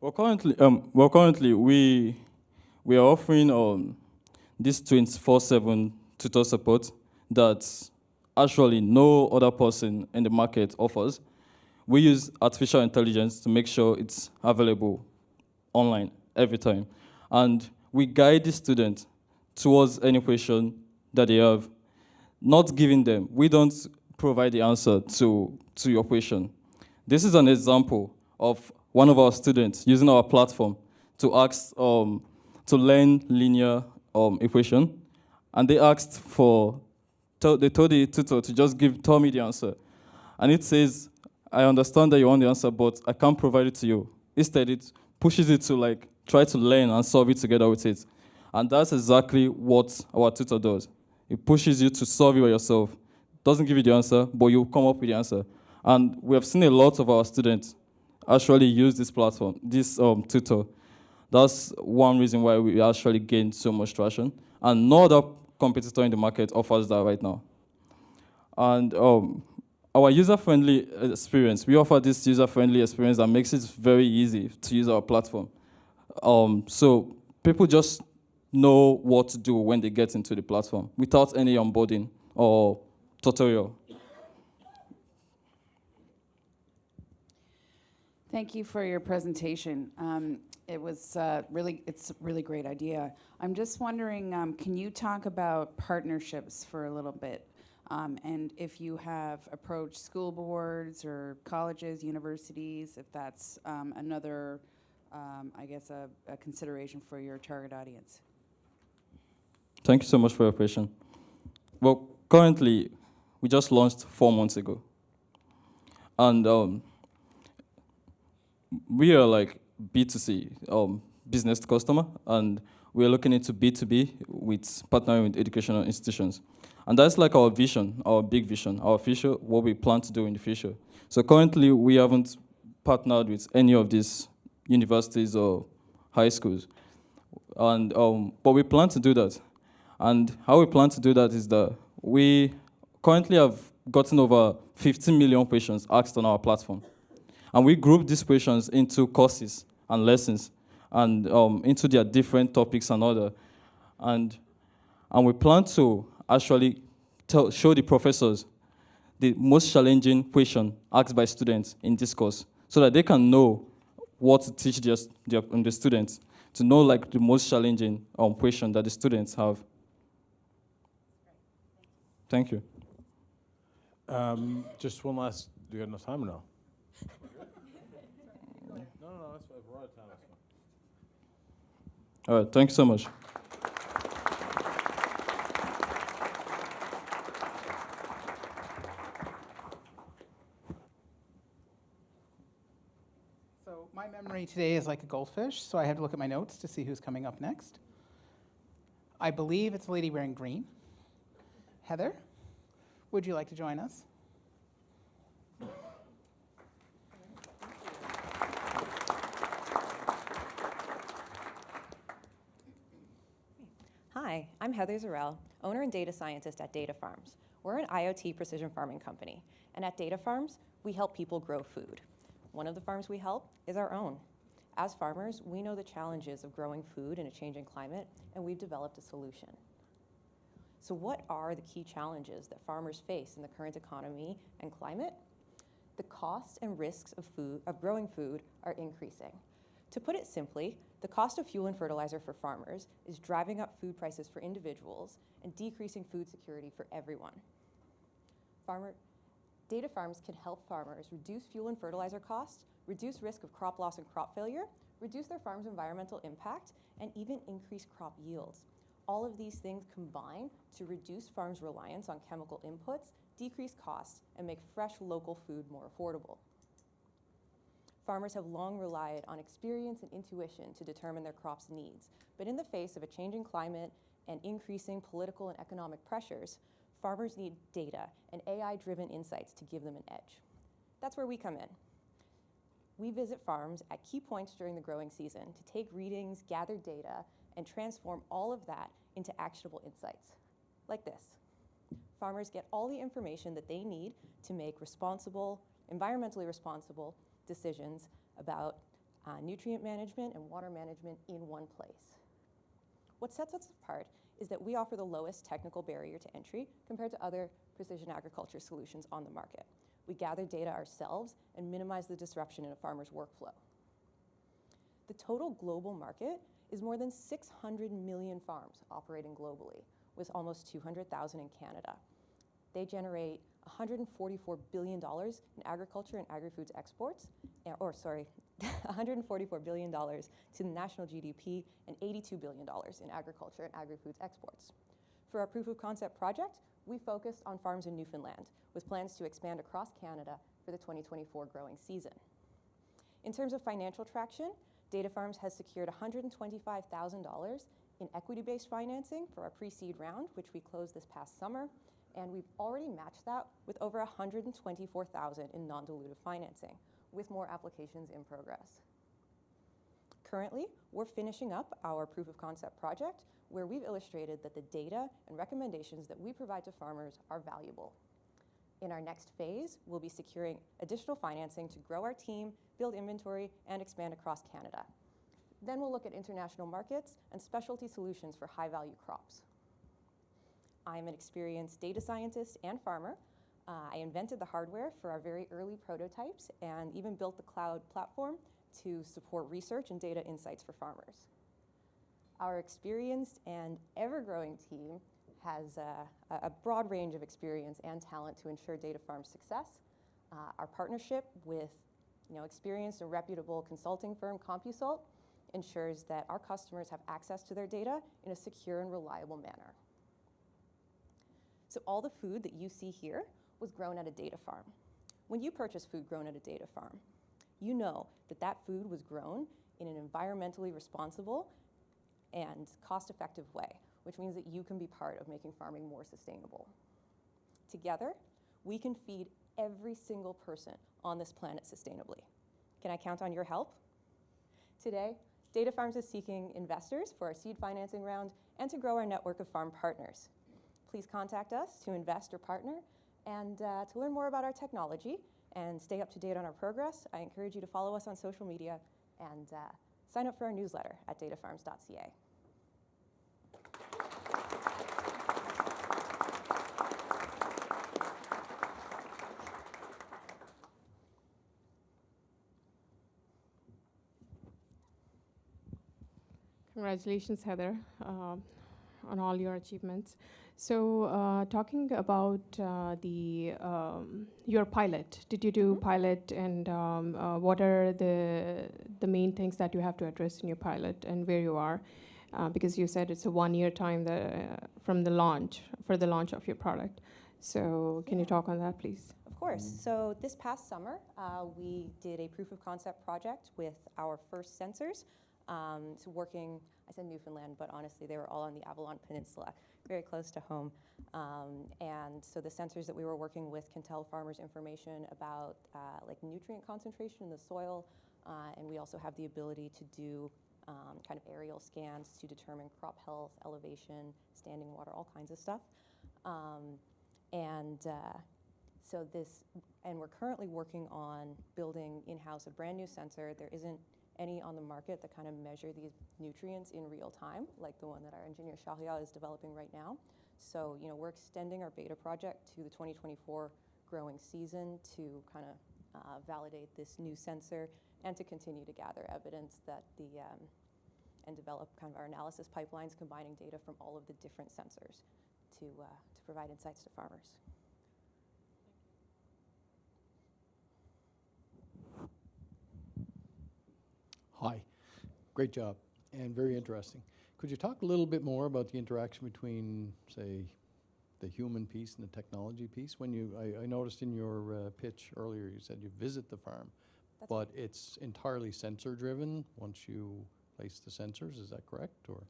Well, currently we are offering this 24/7 tutor support that actually no other person in the market offers. We use artificial intelligence to make sure it's available online every time. And we guide the student towards any question that they have, not giving them. We don't provide the answer to your question. This is an example of one of our students using our platform to ask, to learn linear equation. And they asked they told the tutor to just tell me the answer. And it says, I understand that you want the answer, but I can't provide it to you. Instead, it pushes it to like try to learn and solve it together with it. And that's exactly what our tutor does. It pushes you to solve it by yourself. Doesn't give you the answer, but you come up with the answer. And we have seen a lot of our students actually use this platform, this tutor. That's one reason why we actually gained so much traction. And no other competitor in the market offers that right now. And our user-friendly experience, we offer this user-friendly experience that makes it very easy to use our platform. So people just know what to do when they get into the platform without any onboarding or tutorial. Thank you for your presentation. It's a really great idea. I'm just wondering, can you talk about partnerships for a little bit? And if you have approached school boards or colleges, universities, if that's another, I guess, a consideration for your target audience. Thank you so much for your question. Well, currently, we just launched 4 months ago. And we are like B2C, business to customer, and we are looking into B2B with partnering with educational institutions. And that's like our vision, our big vision, our future, what we plan to do in the future. So currently, we haven't partnered with any of these universities or high schools. And but we plan to do that. And how we plan to do that is that we currently have gotten over 15 million questions asked on our platform. And we group these questions into courses and lessons and into their different topics and other. And we plan to actually show the professors the most challenging question asked by students in this course so that they can know what to teach the students, to know like the most challenging question that the students have. Thank you. Just one last, do you have enough time or no? No, that's fine. We're out of time. That's fine. All right, thank you so much. So my memory today is like a goldfish, so I had to look at my notes to see who's coming up next. I believe it's a lady wearing green. Heather, would you like to join us? Hi, I'm Heather Zurel, owner and data scientist at Data Farms. We're an IoT precision farming company, and at Data Farms, we help people grow food. One of the farms we help is our own. As farmers, we know the challenges of growing food in a changing climate, and we've developed a solution. So what are the key challenges that farmers face in the current economy and climate? The costs and risks of growing food are increasing. To put it simply, the cost of fuel and fertilizer for farmers is driving up food prices for individuals and decreasing food security for everyone. Data Farms can help farmers reduce fuel and fertilizer costs, reduce risk of crop loss and crop failure, reduce their farm's environmental impact, and even increase crop yields. All of these things combine to reduce farms' reliance on chemical inputs, decrease costs, and make fresh local food more affordable. Farmers have long relied on experience and intuition to determine their crops' needs, but in the face of a changing climate and increasing political and economic pressures, farmers need data and AI-driven insights to give them an edge. That's where we come in. We visit farms at key points during the growing season to take readings, gather data, and transform all of that into actionable insights, like this. Farmers get all the information that they need to make responsible, environmentally responsible decisions about nutrient management and water management in one place. What sets us apart is that we offer the lowest technical barrier to entry compared to other precision agriculture solutions on the market. We gather data ourselves and minimize the disruption in a farmer's workflow. The total global market is more than 600 million farms operating globally, with almost 200,000 in Canada. They generate $144 billion in agriculture and agri-foods exports, $144 billion to the national GDP and $82 billion in agriculture and agri-foods exports. For our proof of concept project, we focused on farms in Newfoundland, with plans to expand across Canada for the 2024 growing season. In terms of financial traction, Data Farms has secured $125,000 in equity-based financing for our pre-seed round, which we closed this past summer, and we've already matched that with over $124,000 in non-dilutive financing, with more applications in progress. Currently, we're finishing up our proof of concept project where we've illustrated that the data and recommendations that we provide to farmers are valuable. In our next phase, we'll be securing additional financing to grow our team, build inventory, and expand across Canada. Then we'll look at international markets and specialty solutions for high-value crops. I'm an experienced data scientist and farmer. I invented the hardware for our very early prototypes and even built the cloud platform to support research and data insights for farmers. Our experienced and ever-growing team has a broad range of experience and talent to ensure Data Farm's success. Our partnership with experienced and reputable consulting firm CompuSalt ensures that our customers have access to their data in a secure and reliable manner. So all the food that you see here was grown at a data farm. When you purchase food grown at a data farm, you know that that food was grown in an environmentally responsible and cost-effective way, which means that you can be part of making farming more sustainable. Together, we can feed every single person on this planet sustainably. Can I count on your help? Today, Data Farms is seeking investors for our seed financing round and to grow our network of farm partners. Please contact us to invest or partner, and to learn more about our technology and stay up to date on our progress, I encourage you to follow us on social media and sign up for our newsletter at datafarms.ca. Congratulations, Heather, on all your achievements. So, talking about your pilot, did you do pilot, and what are the main things that you have to address in your pilot and where you are? Because you said it's a 1-year time from the launch, for the launch of your product. So, can you talk on that, please? Of course. So this past summer, we did a proof of concept project with our first sensors. So working, I said Newfoundland, but honestly they were all on the Avalon Peninsula, very close to home. And so the sensors that we were working with can tell farmers information about like nutrient concentration in the soil, and we also have the ability to do kind of aerial scans to determine crop health, elevation, standing water, all kinds of stuff. And we're currently working on building in-house a brand new sensor. There isn't any on the market that kind of measure these nutrients in real time, like the one that our engineer Shahia is developing right now. So, we're extending our beta project to the 2024 growing season to kind of validate this new sensor and to continue to gather evidence that and develop kind of our analysis pipelines, combining data from all of the different sensors to provide insights to farmers. Hi, great job and very interesting. Could you talk a little bit more about the interaction between, say, the human piece and the technology piece? When I noticed in your pitch earlier, you said you visit the farm, but it's entirely sensor driven once you place the sensors, is that correct? Or?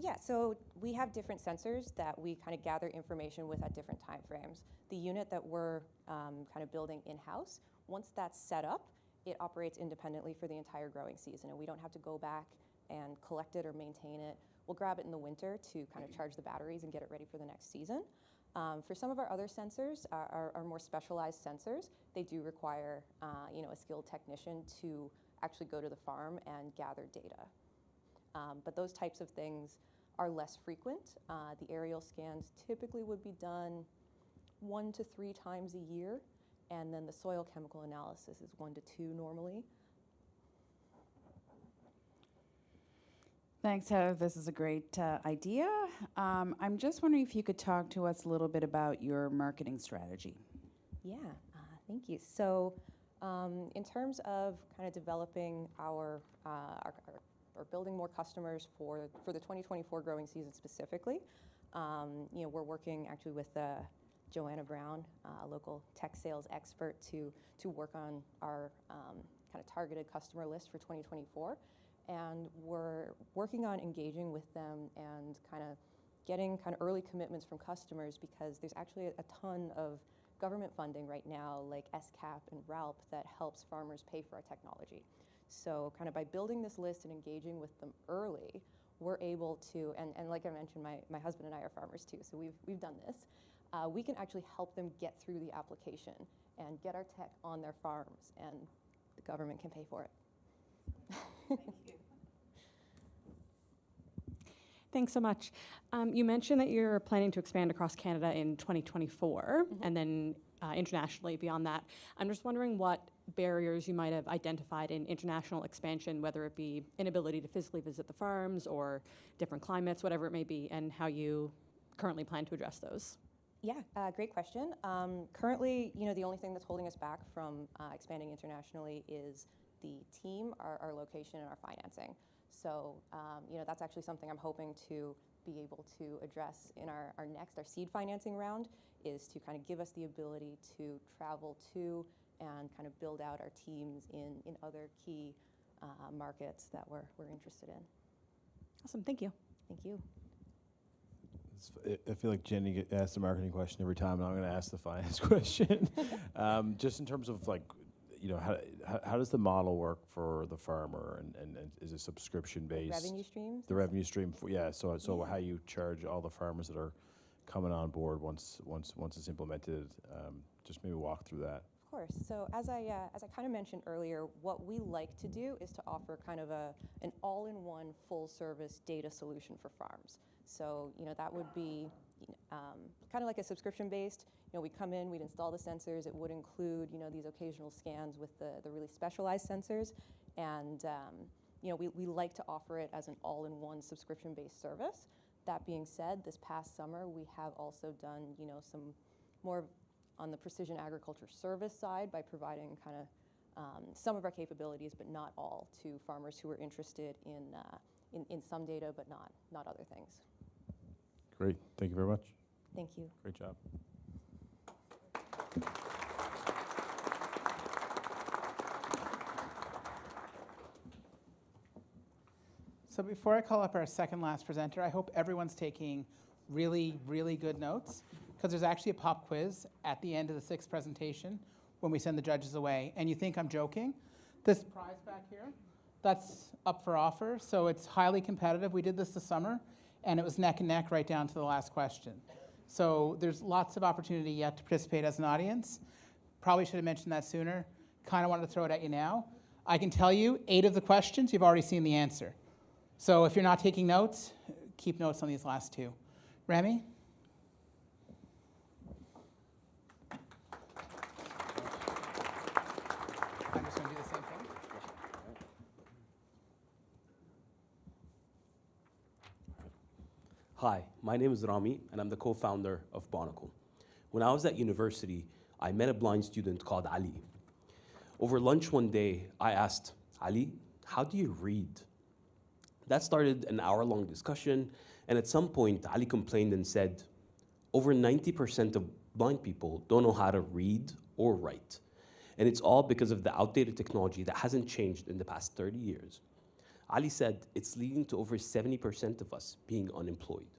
Yeah, so we have different sensors that we kind of gather information with at different time frames. The unit that we're kind of building in-house, once that's set up, it operates independently for the entire growing season, and we don't have to go back and collect it or maintain it. We'll grab it in the winter to kind of charge the batteries and get it ready for the next season. For some of our other sensors, our more specialized sensors, they do require a skilled technician to actually go to the farm and gather data. But those types of things are less frequent. The aerial scans typically would be done 1 to 3 times a year, and then the soil chemical analysis is 1 to 2 normally. Thanks, Heather. This is a great idea. I'm just wondering if you could talk to us a little bit about your marketing strategy. Yeah, thank you. So in terms of kind of developing or building more customers for the 2024 growing season specifically, we're working actually with Joanna Brown, a local tech sales expert, to work on our kind of targeted customer list for 2024. And we're working on engaging with them and kind of getting kind of early commitments from customers, because there's actually a ton of government funding right now, like SCAP and RALP, that helps farmers pay for our technology. So kind of by building this list and engaging with them early, we're able to, and like I mentioned, my husband and I are farmers too, so we've done this. We can actually help them get through the application and get our tech on their farms, and the government can pay for it. Thank you. Thanks so much. You mentioned that you're planning to expand across Canada in 2024, and then internationally beyond that. I'm just wondering what barriers you might have identified in international expansion, whether it be inability to physically visit the farms or different climates, whatever it may be, and how you currently plan to address those. Yeah, great question. Currently, the only thing that's holding us back from expanding internationally is the team, our location, and our financing. So, that's actually something I'm hoping to be able to address in our seed financing round, is to kind of give us the ability to travel to and kind of build out our teams in other key markets that we're interested in. Awesome, thank you. Thank you. I feel like Jenny asks the marketing question every time, and I'm going to ask the finance question. Just in terms of how does the model work for the farmer, and is it subscription based? Revenue streams. The revenue stream, so how you charge all the farmers that are coming on board once it's implemented. Just maybe walk through that. Of course. So as I kind of mentioned earlier, what we like to do is to offer kind of an all-in-one full-service data solution for farms. So that would be kind of like a subscription-based. We come in, we'd install the sensors. It would include these occasional scans with the really specialized sensors, and we like to offer it as an all-in-one subscription-based service. That being said, this past summer we have also done some more on the precision agriculture service side by providing kind of some of our capabilities, but not all, to farmers who are interested in some data, but not other things. Great, thank you very much. Thank you. Great job. So before I call up our second last presenter, I hope everyone's taking really, really good notes, because there's actually a pop quiz at the end of the sixth presentation when we send the judges away. And you think I'm joking? This prize back here, that's up for offer, so it's highly competitive. We did this summer, and it was neck and neck right down to the last question. So there's lots of opportunity yet to participate as an audience. Probably should have mentioned that sooner. Kind of wanted to throw it at you now. I can tell you 8 of the questions, you've already seen the answer. So if you're not taking notes, keep notes on these last 2. Ramy? I'm just going to do the same thing. Hi, my name is Ramy, and I'm the co-founder of Bonocle. When I was at university, I met a blind student called Ali. Over lunch one day, I asked, Ali, how do you read? That started an hour-long discussion, and at some point, Ali complained and said, over 90% of blind people don't know how to read or write. And it's all because of the outdated technology that hasn't changed in the past 30 years. Ali said it's leading to over 70% of us being unemployed.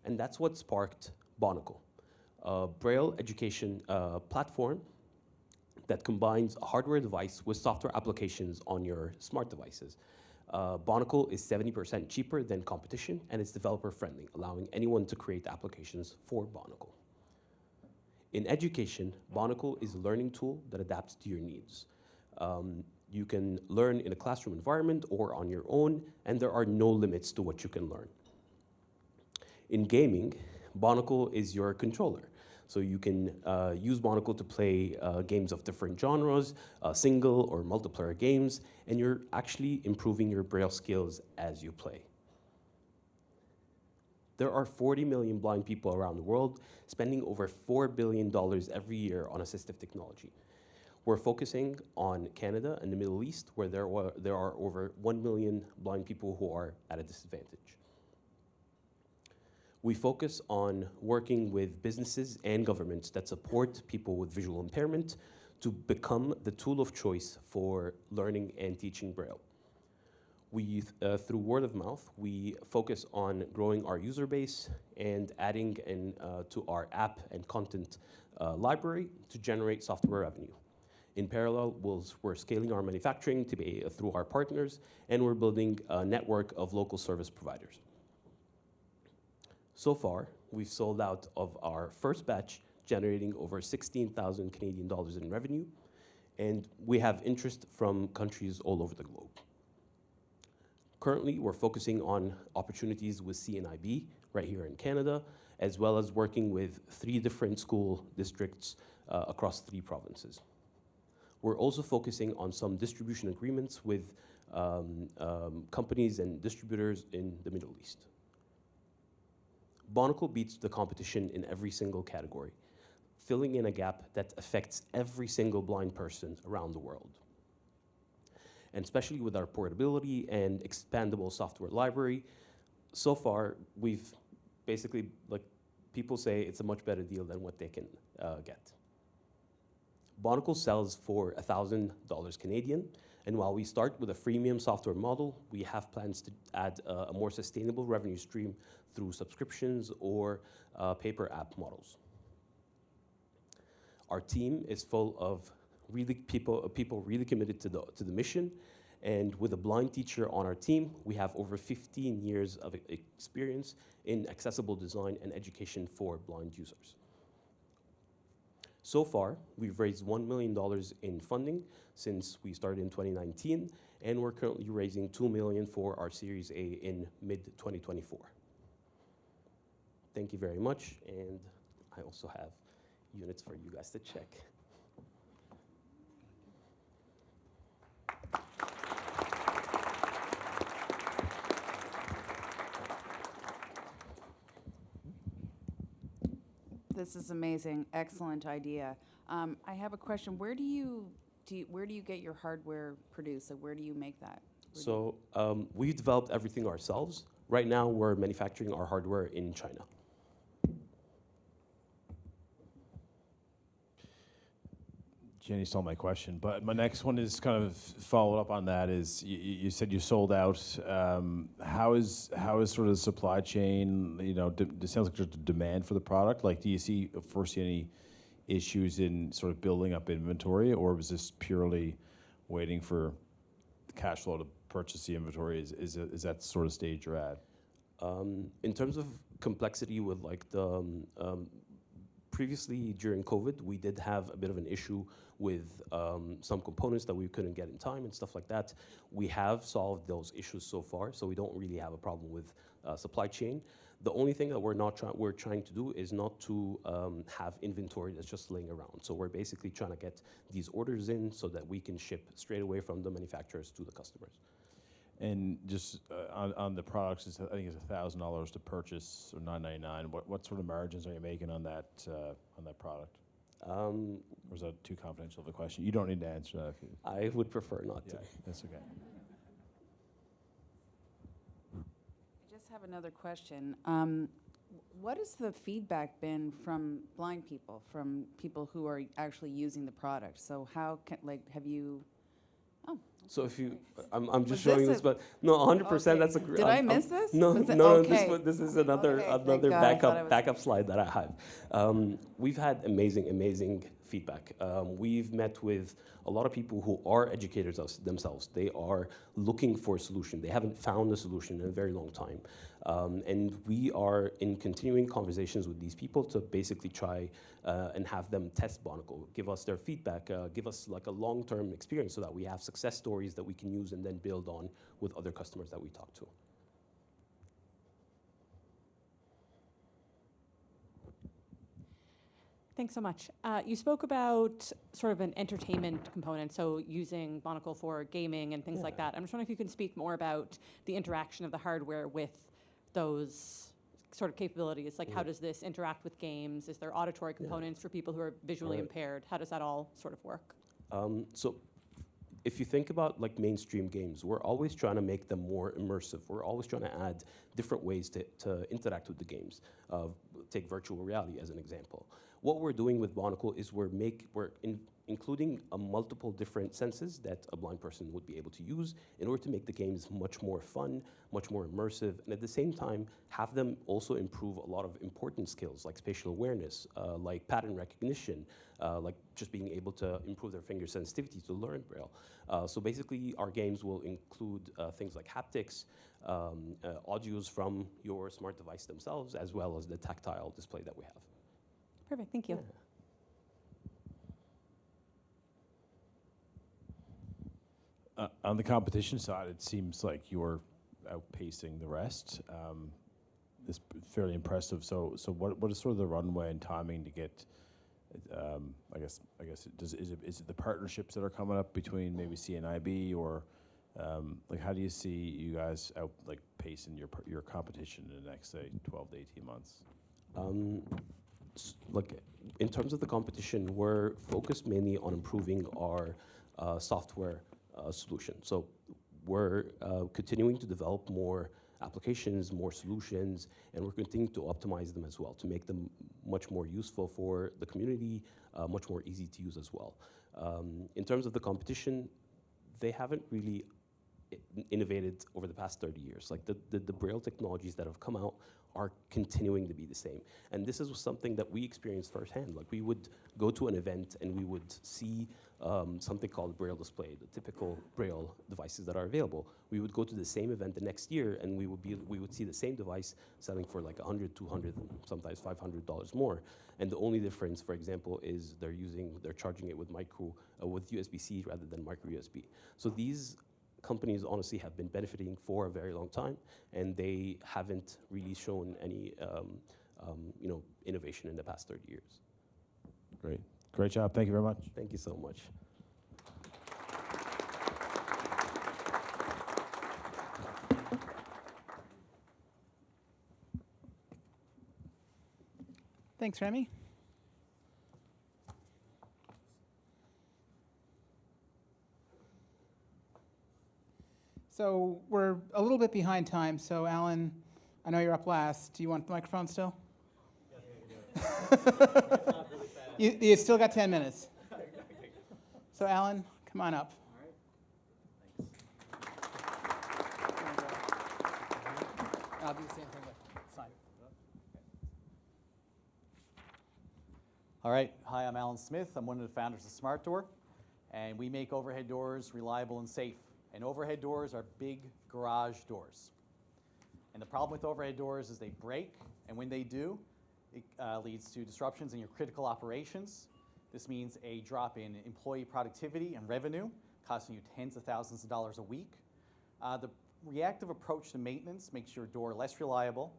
And that's what sparked Bonocle, a Braille education platform that combines a hardware device with software applications on your smart devices. Bonocle is 70% cheaper than competition, and it's developer-friendly, allowing anyone to create applications for Bonocle. In education, Bonocle is a learning tool that adapts to your needs. You can learn in a classroom environment or on your own, and there are no limits to what you can learn. In gaming, Bonocle is your controller. So you can use Bonocle to play games of different genres, single or multiplayer games, and you're actually improving your Braille skills as you play. There are 40 million blind people around the world, spending over $4 billion every year on assistive technology. We're focusing on Canada and the Middle East, where there are over 1 million blind people who are at a disadvantage. We focus on working with businesses and governments that support people with visual impairment to become the tool of choice for learning and teaching Braille. Through word of mouth, we focus on growing our user base and adding to our app and content library to generate software revenue. In parallel, we're scaling our manufacturing to be through our partners, and we're building a network of local service providers. So far, we've sold out of our first batch, generating over 16,000 Canadian dollars in revenue, and we have interest from countries all over the globe. Currently, we're focusing on opportunities with CNIB right here in Canada, as well as working with 3 different school districts across 3 provinces. We're also focusing on some distribution agreements with companies and distributors in the Middle East. Bonocle beats the competition in every single category, filling in a gap that affects every single blind person around the world. And especially with our portability and expandable software library, so far we've basically, like people say, it's a much better deal than what they can get. Bonocle sells for $1,000 Canadian, and while we start with a freemium software model, we have plans to add a more sustainable revenue stream through subscriptions or paper app models. Our team is full of people really committed to the mission, and with a blind teacher on our team, we have over 15 years of experience in accessible design and education for blind users. So far, we've raised $1 million in funding since we started in 2019, and we're currently raising $2 million for our Series A in mid-2024. Thank you very much, and I also have units for you guys to check. This is amazing. Excellent idea. I have a question. Where do you get your hardware produced? So where do you make that? So we've developed everything ourselves. Right now, we're manufacturing our hardware in China. Jenny stole my question, but my next one is kind of follow up on that. Is you said you sold out? How is sort of the supply chain? You know, it sounds like there's a demand for the product. Like, do you foresee any issues in sort of building up inventory, or was this purely waiting for the cash flow to purchase the inventory? Is that the sort of stage you're at? In terms of complexity with like the previously during COVID, we did have a bit of an issue with some components that we couldn't get in time and stuff like that. We have solved those issues so far, so we don't really have a problem with supply chain. The only thing that we're trying to do is not to have inventory that's just laying around. So we're basically trying to get these orders in so that we can ship straight away from the manufacturers to the customers. And just on the products, I think it's $1,000 to purchase, or $9.99. What sort of margins are you making on that product? Or is that too confidential of a question? You don't need to answer that. I would prefer not to. That's okay. I just have another question. What has the feedback been from blind people, from people who are actually using the product? So how can, like, have you? Oh. So if you, I'm just showing this, but no, 100%. That's a. Did I miss this? No, Was it- no, okay. This is another Okay, thank God. backup slide that I have. We've had amazing feedback. We've met with a lot of people who are educators themselves. They are looking for a solution. They haven't found a solution in a very long time. And we are in continuing conversations with these people to basically try and have them test Bonocle, give us their feedback, give us like a long-term experience so that we have success stories that we can use and then build on with other customers that we talk to. Thanks so much. You spoke about sort of an entertainment component, so using Bonocle for gaming and things like that. I'm just wondering if you can speak more about the interaction of the hardware with those sort of capabilities. Like, how does this interact with games? Is there auditory components for people who are visually impaired? How does that all sort of work? So if you think about like mainstream games, we're always trying to make them more immersive. We're always trying to add different ways to interact with the games. Take virtual reality as an example. What we're doing with Bonocle is we're including multiple different senses that a blind person would be able to use in order to make the games much more fun, much more immersive, and at the same time have them also improve a lot of important skills like spatial awareness, like pattern recognition, like just being able to improve their finger sensitivity to learn Braille. So basically our games will include things like haptics, audios from your smart device themselves, as well as the tactile display that we have. Perfect, thank you. Yeah. On the competition side, it seems like you're outpacing the rest. It's fairly impressive. So what is sort of the runway and timing to get? I guess is it the partnerships that are coming up between maybe CNIB or like how do you see you guys pacing your competition in the next say 12 to 18 months? Look, in terms of the competition, we're focused mainly on improving our software solution. So we're continuing to develop more applications, more solutions, and we're continuing to optimize them as well to make them much more useful for the community, much more easy to use as well. In terms of the competition, they haven't really innovated over the past 30 years. Like the Braille technologies that have come out are continuing to be the same. And this is something that we experienced firsthand. Like we would go to an event and we would see something called Braille display, the typical Braille devices that are available. We would go to the same event the next year and we would see the same device selling for like $100, $200, sometimes $500 more. And the only difference, for example, is they're charging it with USB-C rather than micro USB. So these companies honestly have been benefiting for a very long time, and they haven't really shown any innovation in the past 30 years. Great job. Thank you very much. Thank you so much. Thanks, Remy. So we're a little bit behind time. So Allan, I know you're up last. Do you want the microphone still? You still got 10 minutes. So Allan, come on up. I'll do the same thing with sign. All right, hi, I'm Allan Smith. I'm one of the founders of SmartDoor, and we make overhead doors reliable and safe. And overhead doors are big garage doors. And the problem with overhead doors is they break, and when they do, it leads to disruptions in your critical operations. This means a drop in employee productivity and revenue, costing you tens of thousands of dollars a week. The reactive approach to maintenance makes your door less reliable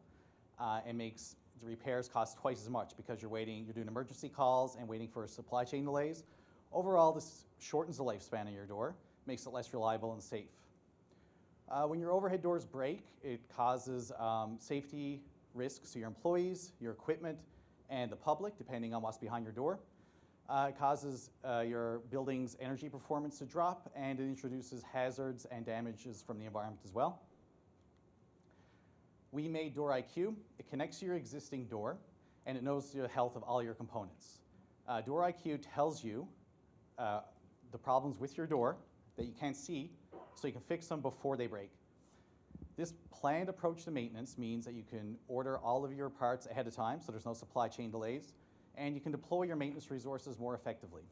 and makes the repairs cost twice as much because you're doing emergency calls and waiting for supply chain delays. Overall, this shortens the lifespan of your door, makes it less reliable and safe. When your overhead doors break, it causes safety risks to your employees, your equipment, and the public, depending on what's behind your door. It causes your building's energy performance to drop, and it introduces hazards and damages from the environment as well. We made Door IQ. It connects to your existing door, and it knows the health of all your components. Door IQ tells you the problems with your door that you can't see, so you can fix them before they break. This planned approach to maintenance means that you can order all of your parts ahead of time, so there's no supply chain delays, and you can deploy your maintenance resources more effectively.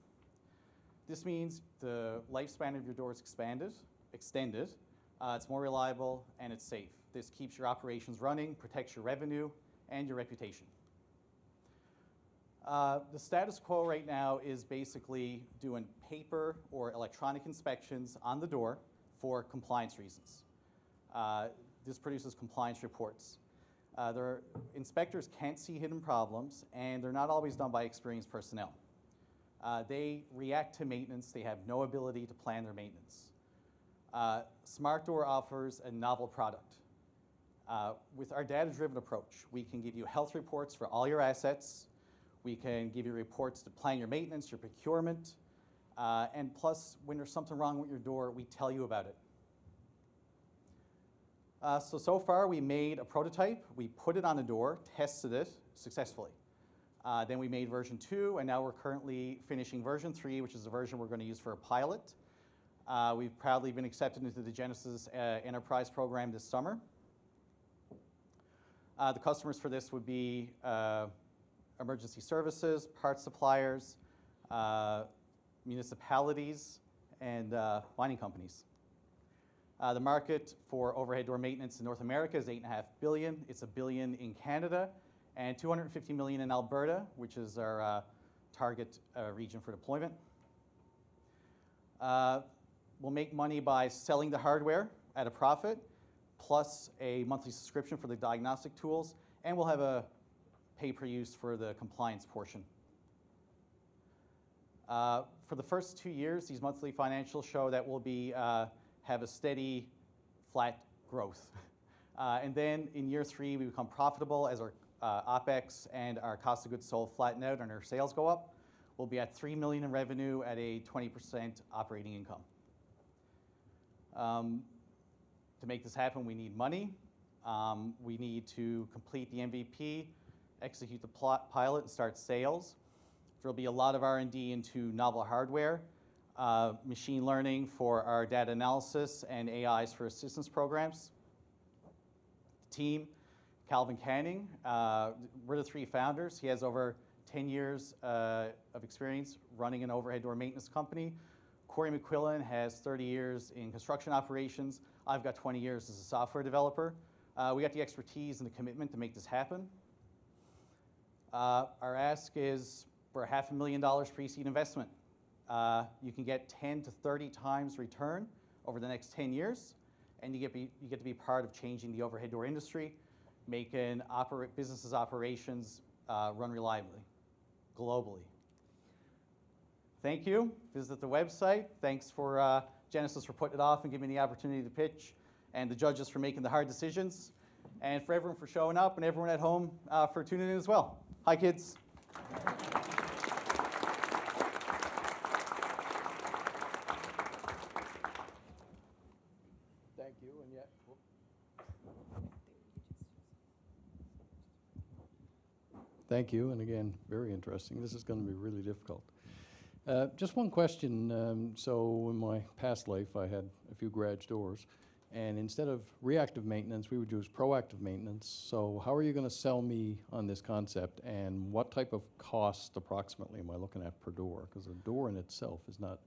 This means the lifespan of your door is extended, it's more reliable, and it's safe. This keeps your operations running, protects your revenue, and your reputation. The status quo right now is basically doing paper or electronic inspections on the door for compliance reasons. This produces compliance reports. Inspectors can't see hidden problems, and they're not always done by experienced personnel. They react to maintenance. They have no ability to plan their maintenance. SmartDoor offers a novel product. With our data-driven approach, we can give you health reports for all your assets. We can give you reports to plan your maintenance, your procurement, and plus, when there's something wrong with your door, we tell you about it. So far, we made a prototype. We put it on a door, tested it successfully. Then we made version 2, and now we're currently finishing version 3, which is the version we're going to use for a pilot. We've proudly been accepted into the Genesis Enterprise program this summer. The customers for this would be emergency services, parts suppliers, municipalities, and mining companies. The market for overhead door maintenance in North America is $8.5 billion. It's $1 billion in Canada, and $250 million in Alberta, which is our target region for deployment. We'll make money by selling the hardware at a profit, plus a monthly subscription for the diagnostic tools, and we'll have a pay-per-use for the compliance portion. For the first 2 years, these monthly financials show that we'll be have a steady, flat growth. And then in year 3, we become profitable as our OpEx and our cost of goods sold flatten out and our sales go up. We'll be at $3 million in revenue at a 20% operating income. To make this happen, we need money. We need to complete the MVP, execute the pilot, and start sales. There'll be a lot of R&D into novel hardware, machine learning for our data analysis, and AIs for assistance programs. The team, Calvin Canning, we're the 3 founders. He has over 10 years of experience running an overhead door maintenance company. Corey McQuillan has 30 years in construction operations. I've got 20 years as a software developer. We got the expertise and the commitment to make this happen. Our ask is for $500,000 pre-seed investment. You can get 10 to 30 times return over the next 10 years, and you get to be part of changing the overhead door industry, making businesses' operations run reliably, globally. Thank you. Visit the website. Thanks for Genesis for putting it off and giving me the opportunity to pitch, and the judges for making the hard decisions, and for everyone for showing up, and everyone at home for tuning in as well. Hi, kids. Thank you, and yet. Thank you, and again, very interesting. This is going to be really difficult. Just one question. So in my past life, I had a few garage doors, and instead of reactive maintenance, we would use proactive maintenance. So how are you going to sell me on this concept, and what type of cost approximately am I looking at per door? Because a door in itself is not,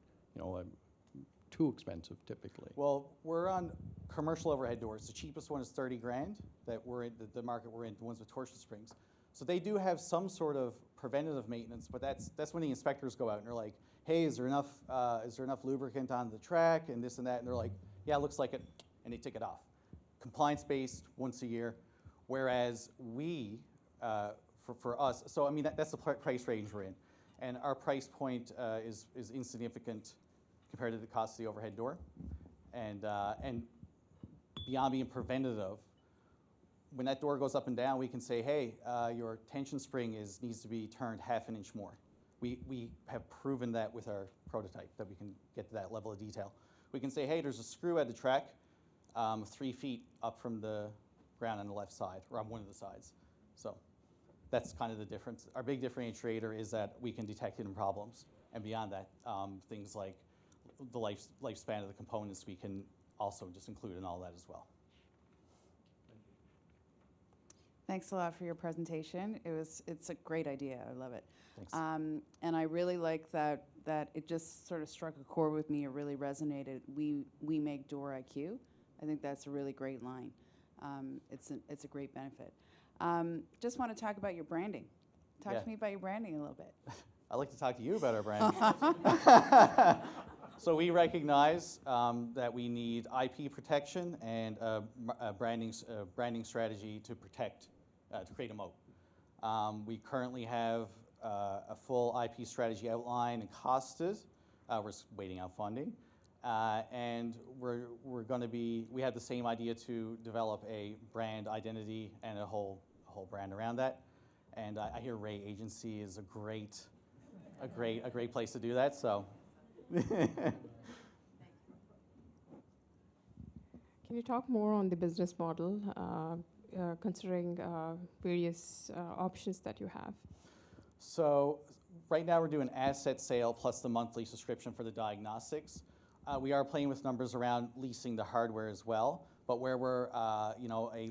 too expensive typically. Well, we're on commercial overhead doors. The cheapest one is 30 grand that we're in, the market we're in, the ones with torsion springs. So they do have some sort of preventative maintenance, but that's when the inspectors go out and they're like, hey, is there enough lubricant on the track and this and that? And they're like, yeah, it looks like it, and they tick it off. Compliance-based, once a year, whereas we, for us, so I mean, that's the price range we're in. And our price point is insignificant compared to the cost of the overhead door. And beyond being preventative, when that door goes up and down, we can say, hey, your tension spring needs to be turned half an inch more. We have proven that with our prototype, that we can get to that level of detail. We can say, hey, there's a screw at the track 3 feet up from the ground on the left side, or on one of the sides. So that's kind of the difference. Our big differentiator is that we can detect hidden problems. And beyond that, things like the lifespan of the components, we can also just include in all that as well. Thanks a lot for your presentation. It's a great idea. I love it. Thanks. And I really like that it just sort of struck a chord with me. It really resonated. We make Door IQ. I think that's a really great line. It's a great benefit. Just want to talk about your branding. Talk to me about your branding a little bit. I'd like to talk to you about our branding. So we recognize that we need IP protection and a branding strategy to protect, to create a moat. We currently have a full IP strategy outline and costed. We're waiting on funding. And we have the same idea to develop a brand identity and a whole brand around that. And I hear Ray Agency is a great place to do that. So. Can you talk more on the business model, considering various options that you have? So right now we're doing asset sale plus the monthly subscription for the diagnostics. We are playing with numbers around leasing the hardware as well, but where we're a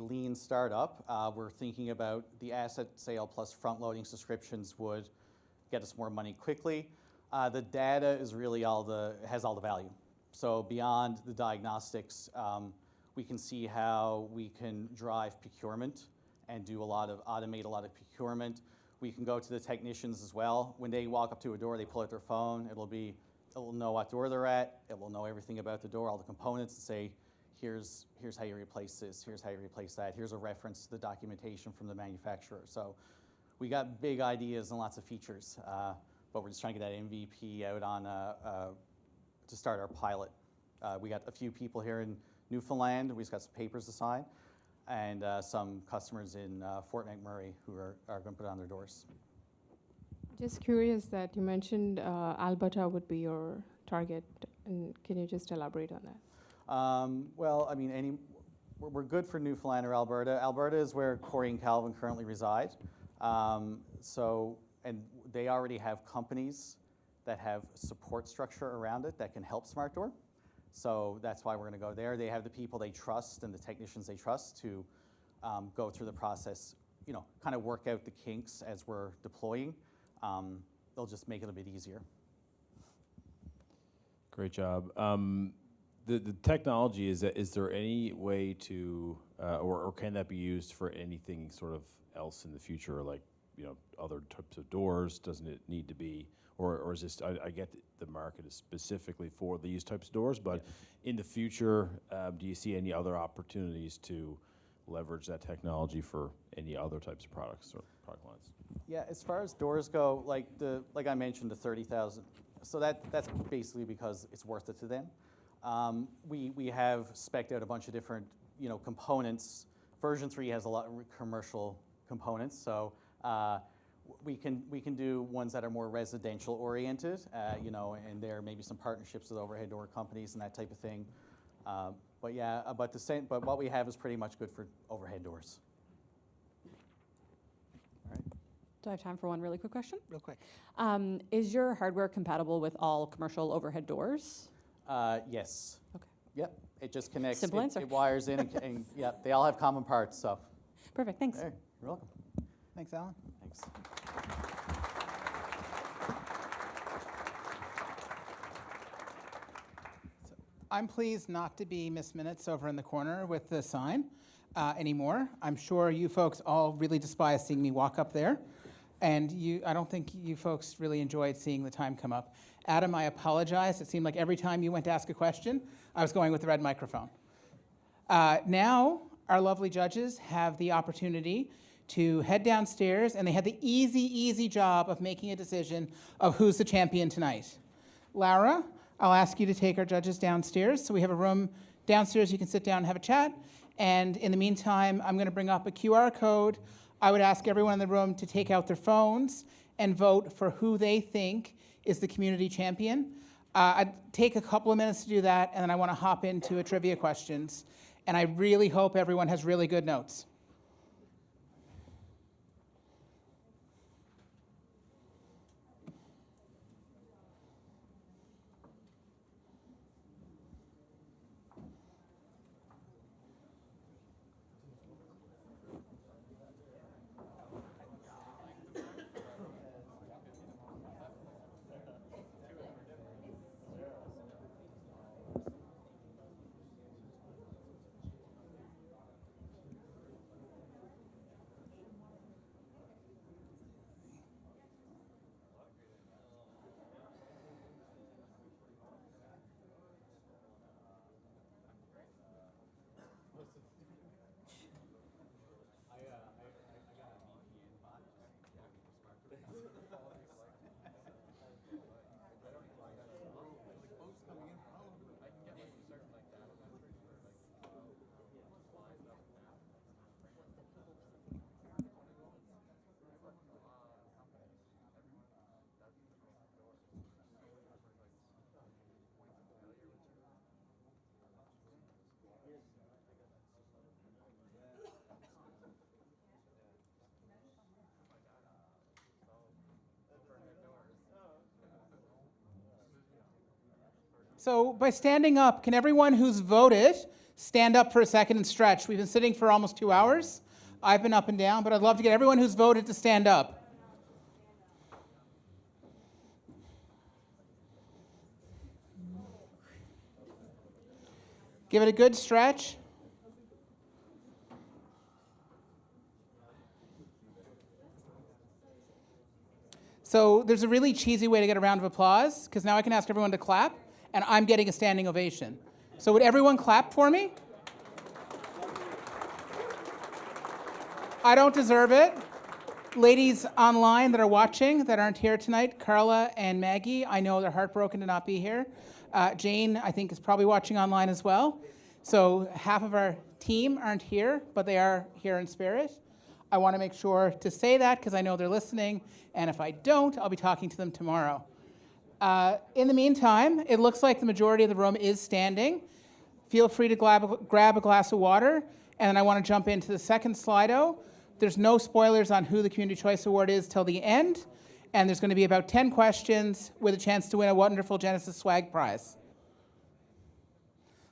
lean startup, we're thinking about the asset sale plus front-loading subscriptions would get us more money quickly. The data is really has all the value. So beyond the diagnostics, we can see how we can drive procurement and automate a lot of procurement. We can go to the technicians as well. When they walk up to a door, they pull out their phone. It will know what door they're at. It will know everything about the door, all the components, and say, here's how you replace this, here's how you replace that, here's a reference to the documentation from the manufacturer. So we got big ideas and lots of features, but we're just trying to get that MVP out on to start our pilot. We got a few people here in Newfoundland. We just got some papers to sign, and some customers in Fort McMurray who are going to put it on their doors. Just curious that you mentioned Alberta would be your target, and can you just elaborate on that? Well, I mean, we're good for Newfoundland or Alberta. Alberta is where Corey and Calvin currently reside. And they already have companies that have support structure around it that can help SmartDoor. So that's why we're going to go there. They have the people they trust and the technicians they trust to go through the process, kind of work out the kinks as we're deploying. They'll just make it a bit easier. Great job. The technology, is there any way to, or can that be used for anything sort of else in the future, like other types of doors? Doesn't it need to be, or is this? I get the market is specifically for these types of doors, but in the future, do you see any other opportunities to leverage that technology for any other types of products or product lines? Yeah, as far as doors go, like I mentioned, the 30,000. So that's basically because it's worth it to them. We have spec'd out a bunch of different components. Version 3 has a lot of commercial components, so we can do ones that are more residential oriented, and there may be some partnerships with overhead door companies and that type of thing. But what we have is pretty much good for overhead doors. Do I have time for one really quick question? Real quick. Is your hardware compatible with all commercial overhead doors? Yes. Okay. Yep. It just connects. Simple answer. It wires in, and yeah, they all have common parts. So. Perfect. Thanks. Hey, you're welcome. Thanks, Alan. Thanks. I'm pleased not to be Miss Minutes over in the corner with the sign anymore. I'm sure you folks all really despise seeing me walk up there. And I don't think you folks really enjoyed seeing the time come up. Adam, I apologize. It seemed like every time you went to ask a question, I was going with the red microphone. Now, our lovely judges have the opportunity to head downstairs, and they had the easy job of making a decision of who's the champion tonight. Lara, I'll ask you to take our judges downstairs. So we have a room downstairs you can sit down and have a chat. And in the meantime, I'm going to bring up a QR code. I would ask everyone in the room to take out their phones and vote for who they think is the community champion. I'd take a couple of minutes to do that, and then I want to hop into a trivia questions. And I really hope everyone has really good notes. So by standing up, can everyone who's voted stand up for a second and stretch? We've been sitting for almost 2 hours. I've been up and down, but I'd love to get everyone who's voted to stand up. Give it a good stretch. So there's a really cheesy way to get a round of applause, because now I can ask everyone to clap, and I'm getting a standing ovation. So would everyone clap for me? I don't deserve it. Ladies online that are watching that aren't here tonight, Carla and Maggie, I know they're heartbroken to not be here. Jane, I think, is probably watching online as well. So half of our team aren't here, but they are here in spirit. I want to make sure to say that because I know they're listening, and if I don't, I'll be talking to them tomorrow. In the meantime, it looks like the majority of the room is standing. Feel free to grab a glass of water, and then I want to jump into the second Slido. There's no spoilers on who the Community Choice Award is till the end, and there's going to be about 10 questions with a chance to win a wonderful Genesis swag prize.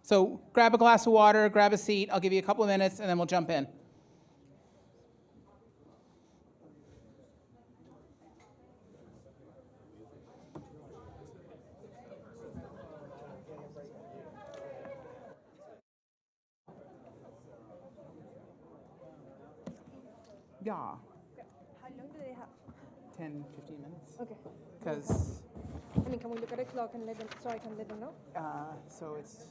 So grab a glass of water, grab a seat, I'll give you a couple of minutes, and then we'll jump in. Yeah. How long do they have? 10, 15 minutes. Okay. Because, I mean, can we look at a clock and let them, so I can let them know? so it's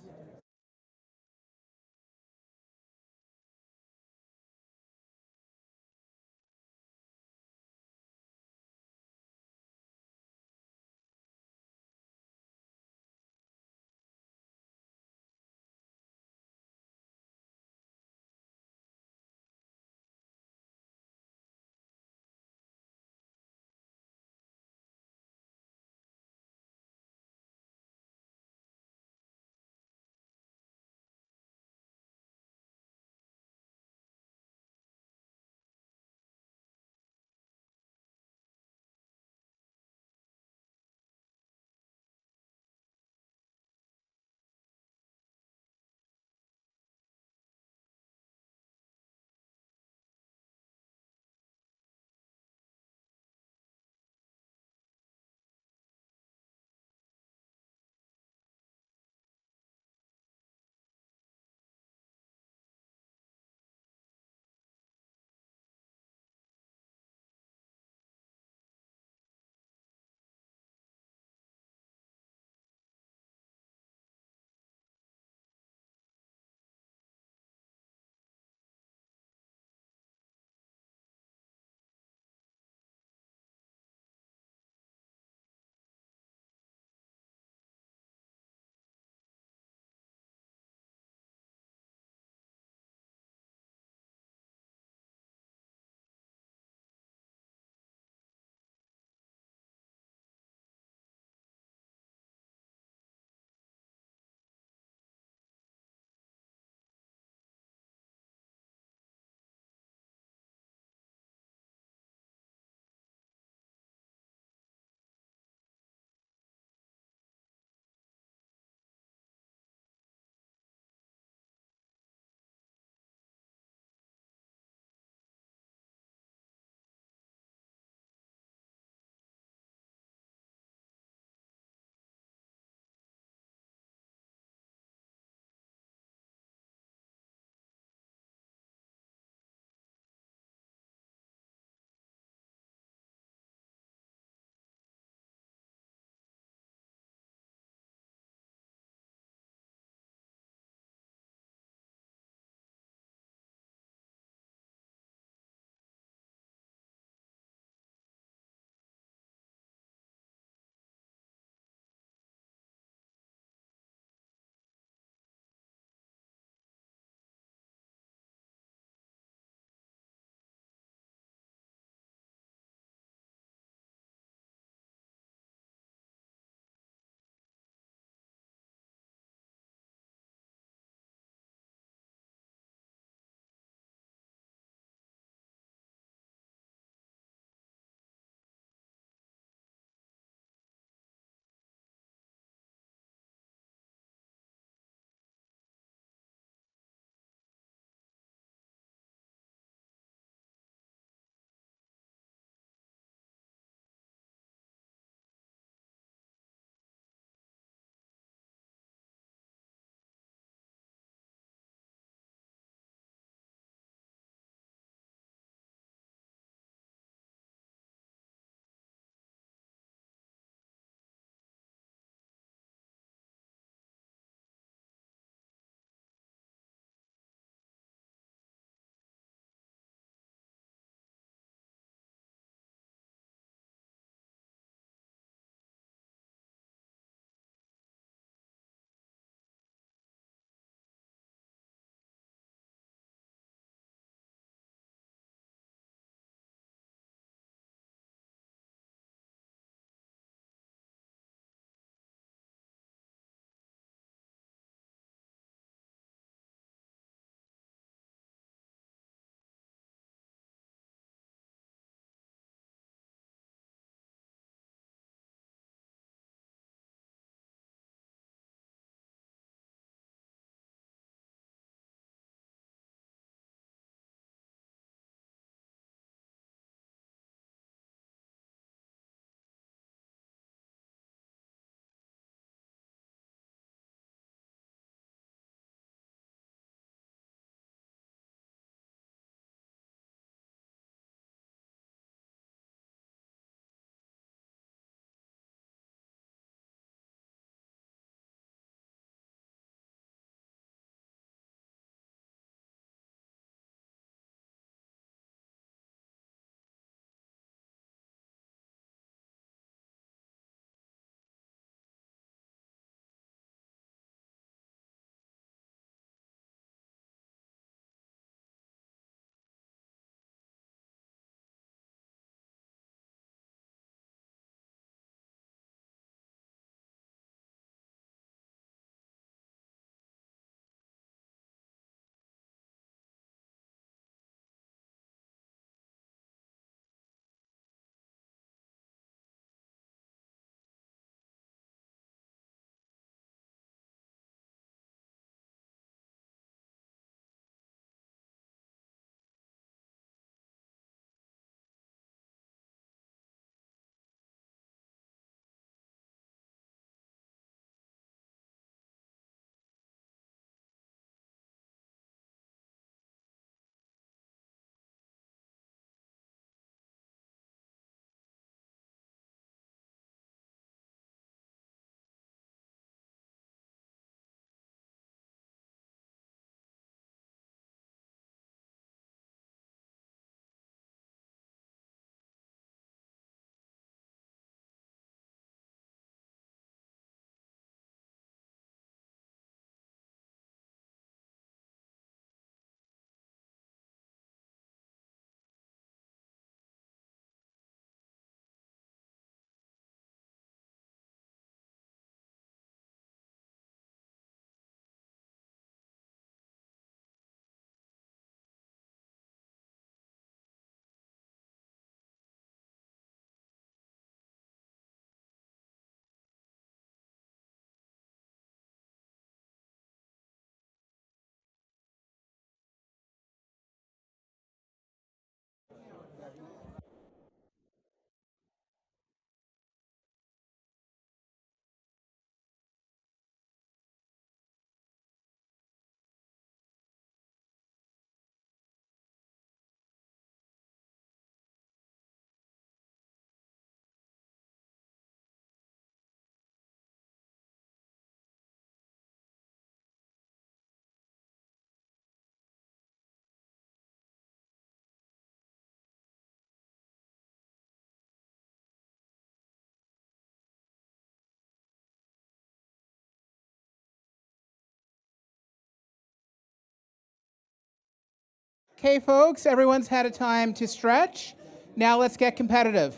Okay, folks, everyone's had a time to stretch. Now let's get competitive.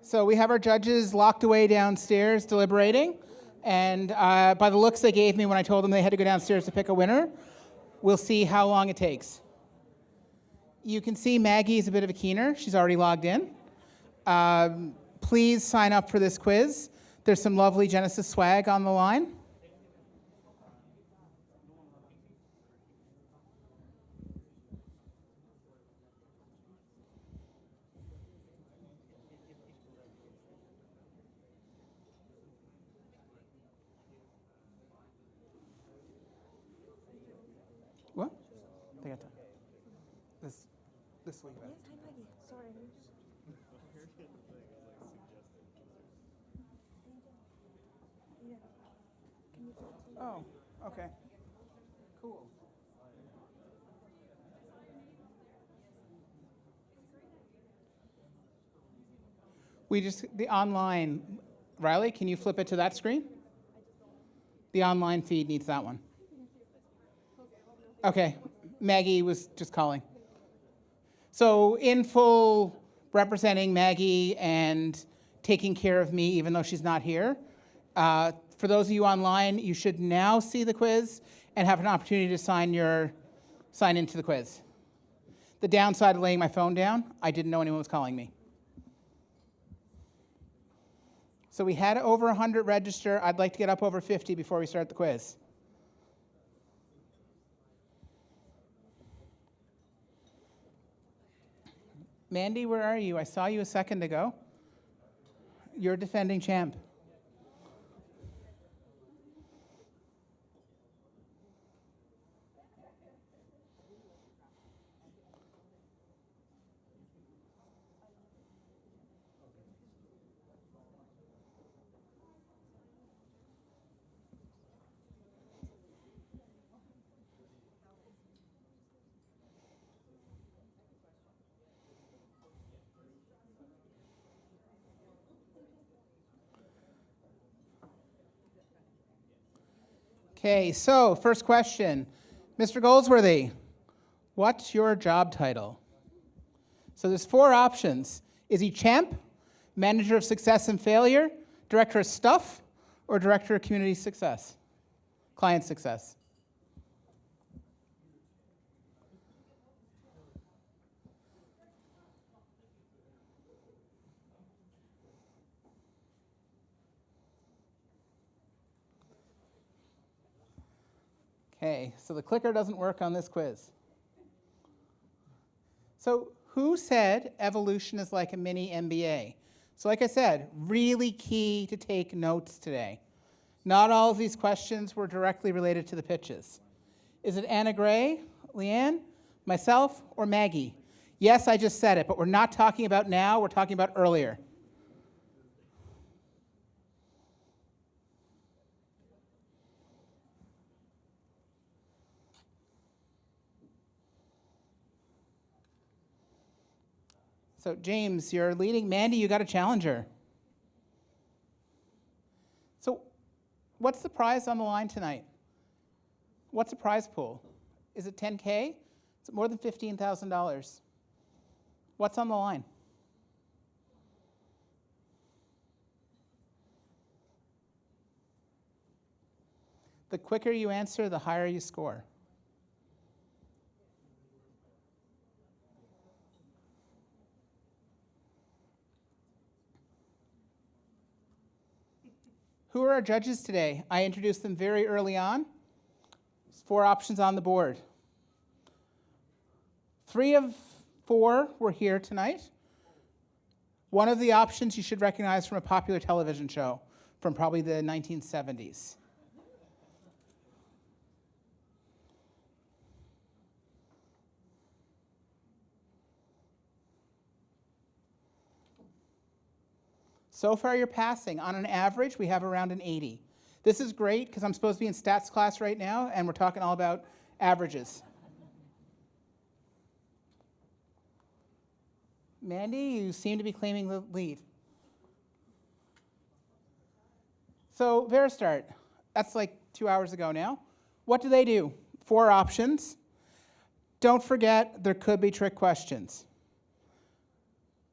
So we have our judges locked away downstairs deliberating, and by the looks they gave me when I told them they had to go downstairs to pick a winner, we'll see how long it takes. You can see Maggie is a bit of a keener. She's already logged in. Please sign up for this quiz. There's some lovely Genesis swag on the line. What? They got time. This week. Oh, okay. Cool. The online, Riley, can you flip it to that screen? The online feed needs that one. Okay, Maggie was just calling. So in full representing Maggie and taking care of me even though she's not here, for those of you online, you should now see the quiz and have an opportunity to sign into the quiz. The downside of laying my phone down, I didn't know anyone was calling me. So we had over 100 register. I'd like to get up over 50 before we start the quiz. Mandy, where are you? I saw you a second ago. You're defending champ. Okay, so first question. Mr. Goldsworthy, what's your job title? So there's 4 options. Is he champ, manager of success and failure, director of stuff, or director of community success, client success? Okay, so the clicker doesn't work on this quiz. So who said evolution is like a mini MBA? So like I said, really key to take notes today. Not all of these questions were directly related to the pitches. Is it Anna Gray, Leanne, myself, or Maggie? Yes, I just said it, but we're not talking about now, we're talking about earlier. So James, you're leading. Mandy, you got a challenger. So what's the prize on the line tonight? What's the prize pool? Is it 10K? Is it more than $15,000? What's on the line? The quicker you answer, the higher you score. Who are our judges today? I introduced them very early on. There's 4 options on the board. 3 of 4 were here tonight. One of the options you should recognize from a popular television show from probably the 1970s. So far you're passing. On an average, we have around an 80. This is great because I'm supposed to be in stats class right now and we're talking all about averages. Mandy, you seem to be claiming the lead. So Veristart, that's like 2 hours ago now. What do they do? 4 options. Don't forget, there could be trick questions.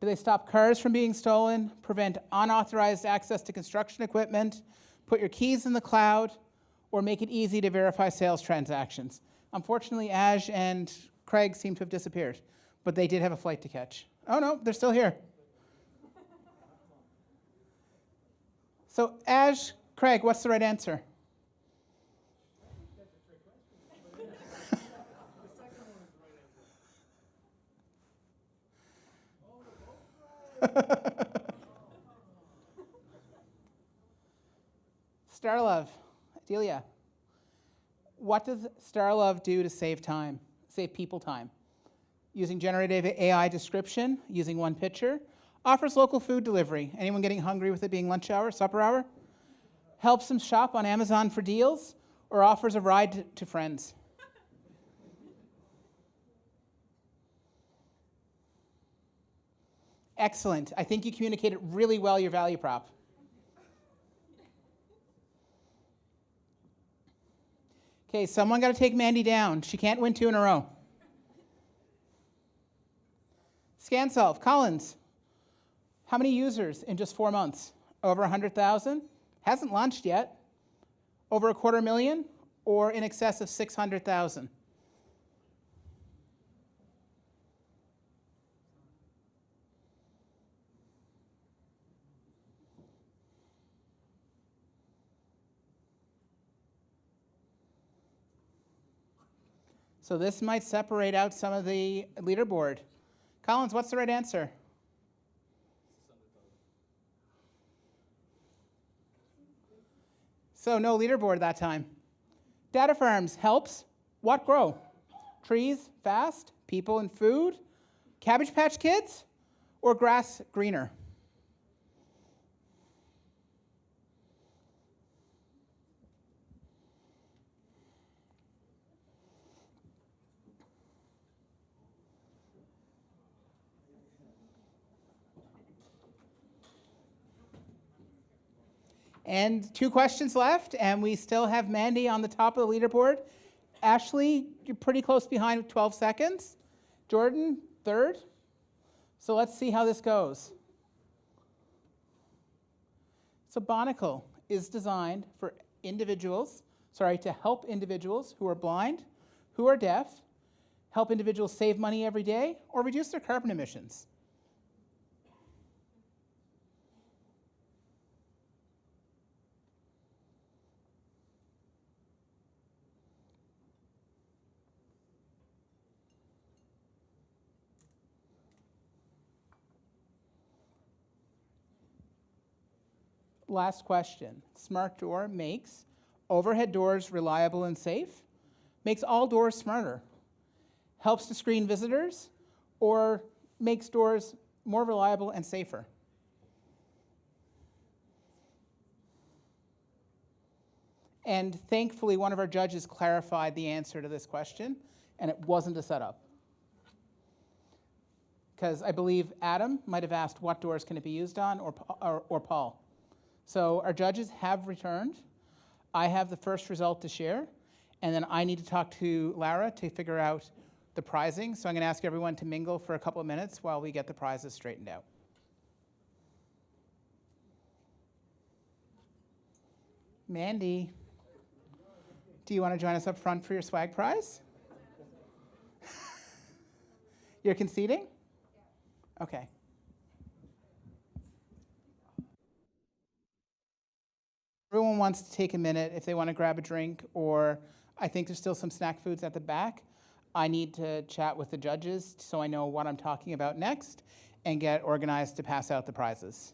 Do they stop cars from being stolen, prevent unauthorized access to construction equipment, put your keys in the cloud, or make it easy to verify sales transactions? Unfortunately, Aj and Craig seem to have disappeared, but they did have a flight to catch. Oh no, they're still here. So Aj, Craig, what's the right answer? Starluv, Adilya, what does Starluv do to save time, save people time? Using generative AI description, using one picture, offers local food delivery. Anyone getting hungry with it being lunch hour, supper hour? Helps them shop on Amazon for deals, or offers a ride to friends. Excellent. I think you communicated really well your value prop. Okay, someone got to take Mandy down. She can't win 2 in a row. ScanSolve, Collins. How many users in just 4 months? Over 100,000? Hasn't launched yet. Over 250,000 or in excess of 600,000? So this might separate out some of the leaderboard. Collins, what's the right answer? So no leaderboard that time. Data farms helps what grow? Trees fast, people and food, Cabbage Patch Kids, or grass greener? And 2 questions left, and we still have Mandy on the top of the leaderboard. Ashley, you're pretty close behind with 12 seconds. Jordan, 3rd. So let's see how this goes. So Bonocle is designed for to help individuals who are blind, who are deaf, help individuals save money every day, or reduce their carbon emissions. Last question. SmartDoor makes overhead doors reliable and safe, makes all doors smarter, helps to screen visitors, or makes doors more reliable and safer. And thankfully, one of our judges clarified the answer to this question, and it wasn't a setup. Because I believe Adam might have asked what doors can it be used on, or Paul. So our judges have returned. I have the first result to share, and then I need to talk to Lara to figure out the prizing. So I'm going to ask everyone to mingle for a couple of minutes while we get the prizes straightened out. Mandy, do you want to join us up front for your swag prize? You're conceding? Okay. Everyone wants to take a minute if they want to grab a drink, or I think there's still some snack foods at the back. I need to chat with the judges so I know what I'm talking about next and get organized to pass out the prizes.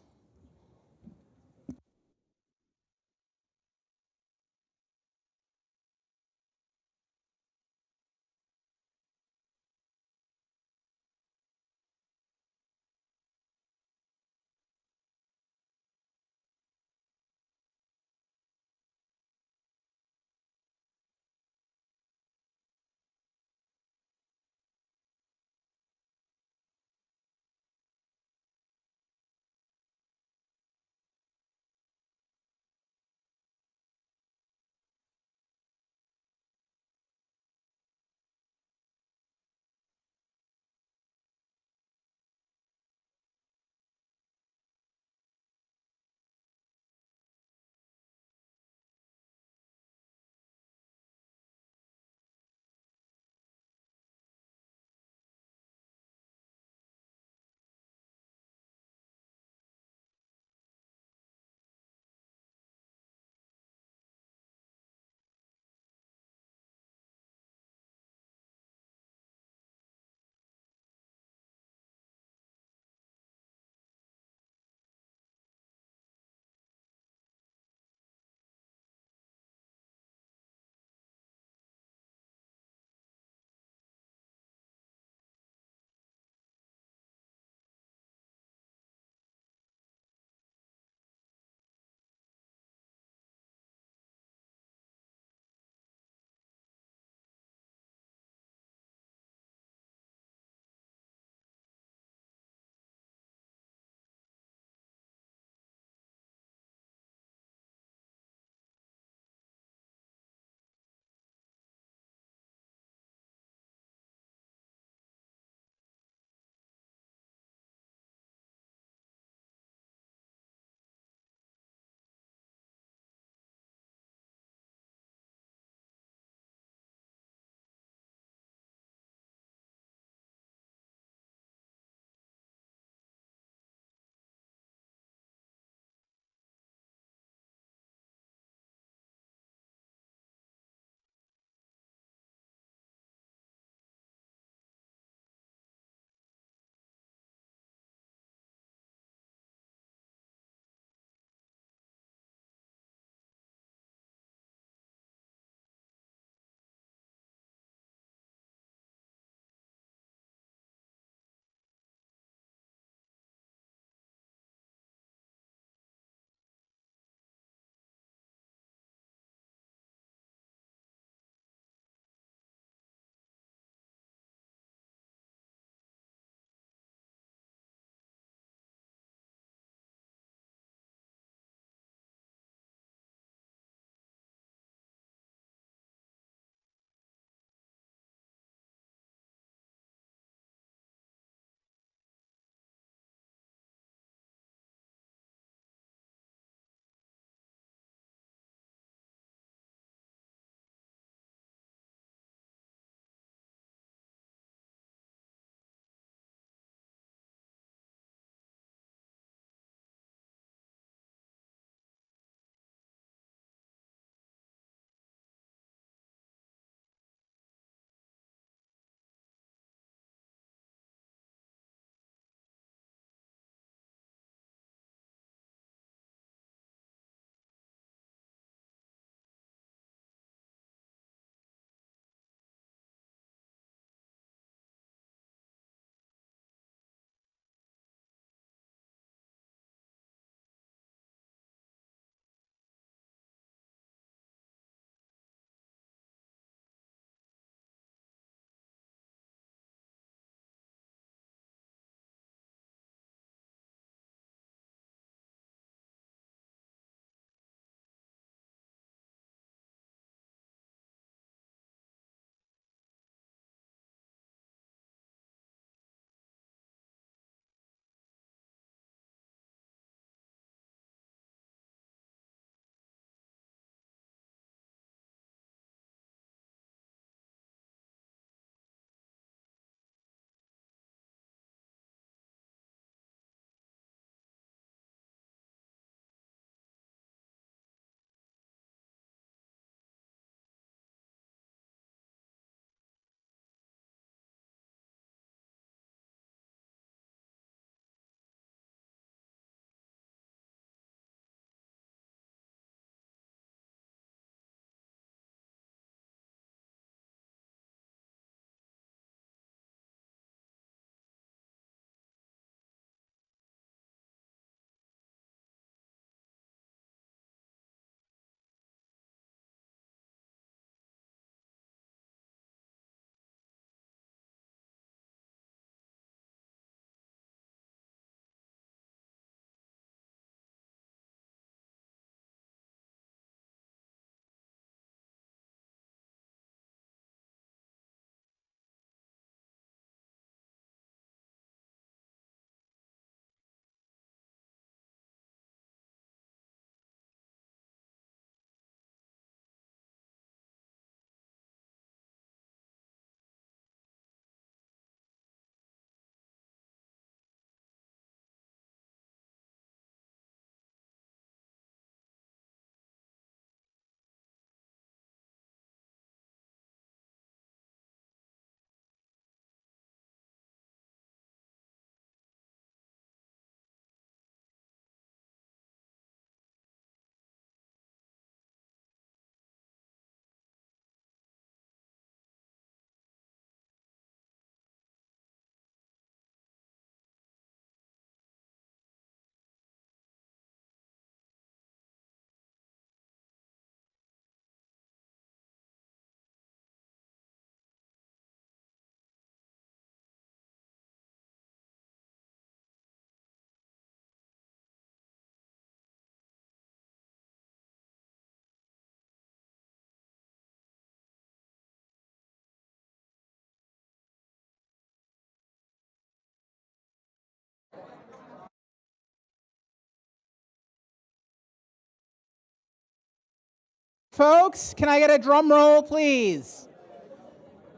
Folks, can I get a drum roll, please?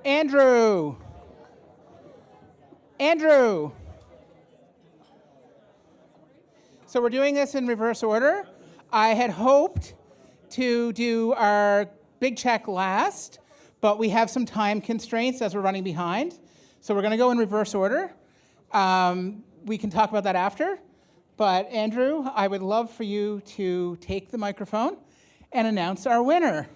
Andrew. Andrew. So we're doing this in reverse order. I had hoped to do our big check last, but we have some time constraints as we're running behind. So we're going to go in reverse order. We can talk about that after. But Andrew, I would love for you to take the microphone and announce our winner.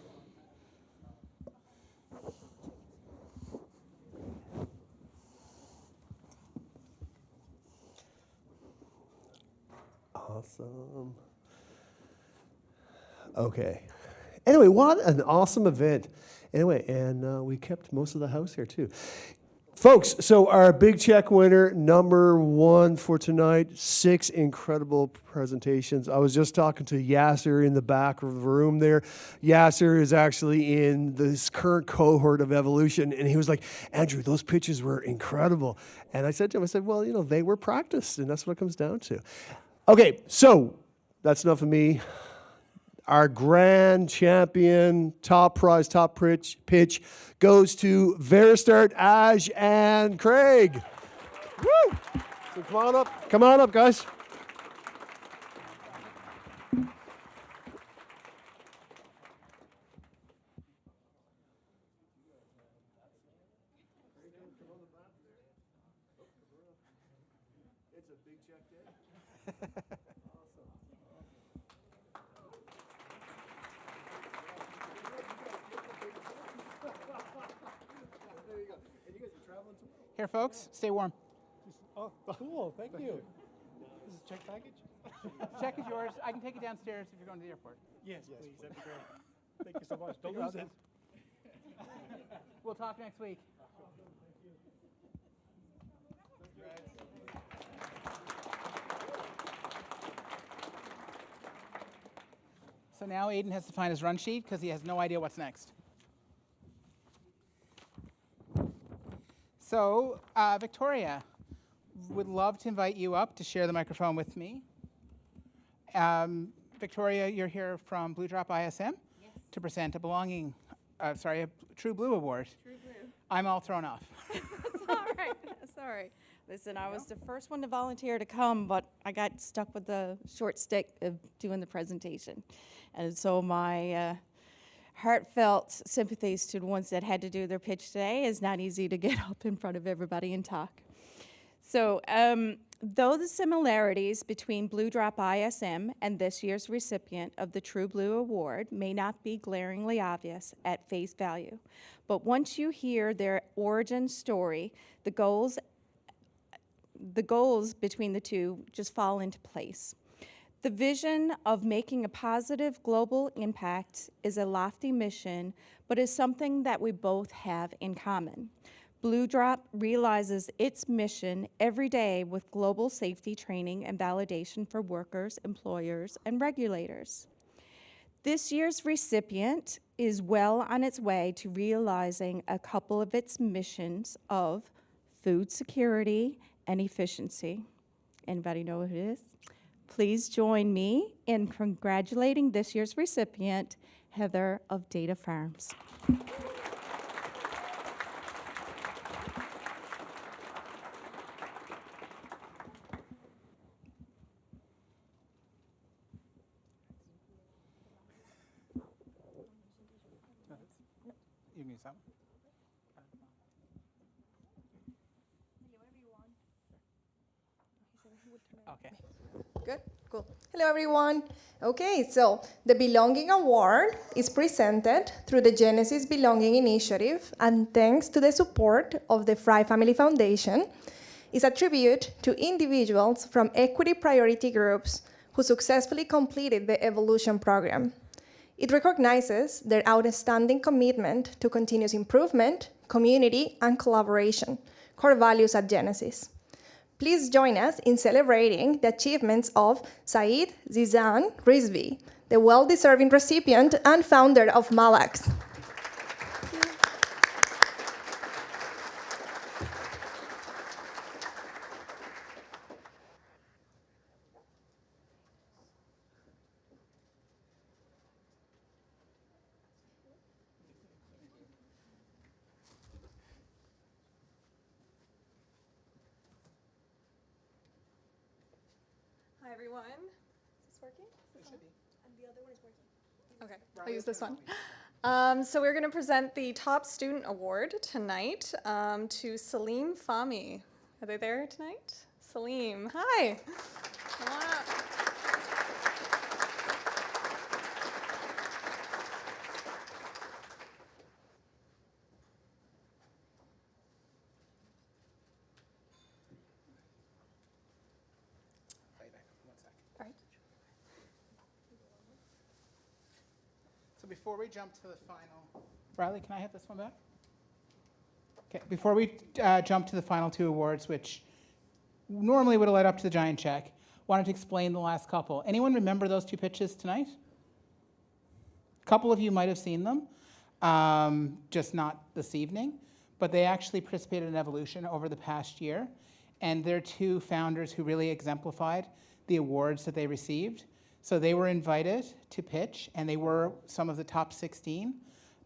Awesome. Okay. Anyway, what an awesome event. Anyway, and we kept most of the house here too. Folks, so our big check winner, number one for tonight, 6 incredible presentations. I was just talking to Yasser in the back of the room there. Yasser is actually in this current cohort of evolution, and he was like, Andrew, those pitches were incredible. And I said to him, I said, well, you know, they were practiced, and that's what it comes down to. Okay, so that's enough of me. Our grand champion, top prize, top pitch goes to Veristart, Aj, and Craig. Woo! So come on up, guys. It's a big check day. Here, folks, stay warm. Oh, cool. Thank you. This is a check package? Check is yours. I can take it downstairs if you're going to the airport. Yes, please. That'd be great. Thank you so much. Don't lose it. We'll talk next week. So now Aiden has to find his run sheet because he has no idea what's next. So, Victoria, would love to invite you up to share the microphone with me. Victoria, you're here from Blue Drop ISM to present a a True Blue Award. True Blue. I'm all thrown off. That's all right. That's all right. Listen, I was the first one to volunteer to come, but I got stuck with the short stick of doing the presentation. And so my heartfelt sympathies to the ones that had to do their pitch today. It's not easy to get up in front of everybody and talk. So, though the similarities between Blue Drop ISM and this year's recipient of the True Blue Award may not be glaringly obvious at face value, but once you hear their origin story, the goals between the two just fall into place. The vision of making a positive global impact is a lofty mission, but is something that we both have in common. Blue Drop realizes its mission every day with global safety training and validation for workers, employers, and regulators. This year's recipient is well on its way to realizing a couple of its missions of food security and efficiency. Anybody know what it is? Please join me in congratulating this year's recipient, Heather of Data Farms. You can use that one. Okay. Good, cool. Hello, everyone. Okay, so the Belonging Award is presented through the Genesis Belonging Initiative, and thanks to the support of the Fry Family Foundation, is a tribute to individuals from equity priority groups who successfully completed the Evolution program. It recognizes their outstanding commitment to continuous improvement, community, and collaboration, core values at Genesis. Please join us in celebrating the achievements of Saeed Zizan Rizvi, the well-deserving recipient and founder of Malax. Hi, everyone. Is this working? Is this on? And the other one is working. Okay, I'll use this one. So we're going to present the Top Student Award tonight to Salim Fahmy. Are they there tonight? Salim, hi. Come on up. All right. So before we jump to the final, Riley, can I have this one back? Okay, before we jump to the final two awards, which normally would have led up to the giant check, wanted to explain the last couple. Anyone remember those two pitches tonight? A couple of you might have seen them, just not this evening, but they actually participated in evolution over the past year, and they're two founders who really exemplified the awards that they received. So they were invited to pitch, and they were some of the top 16,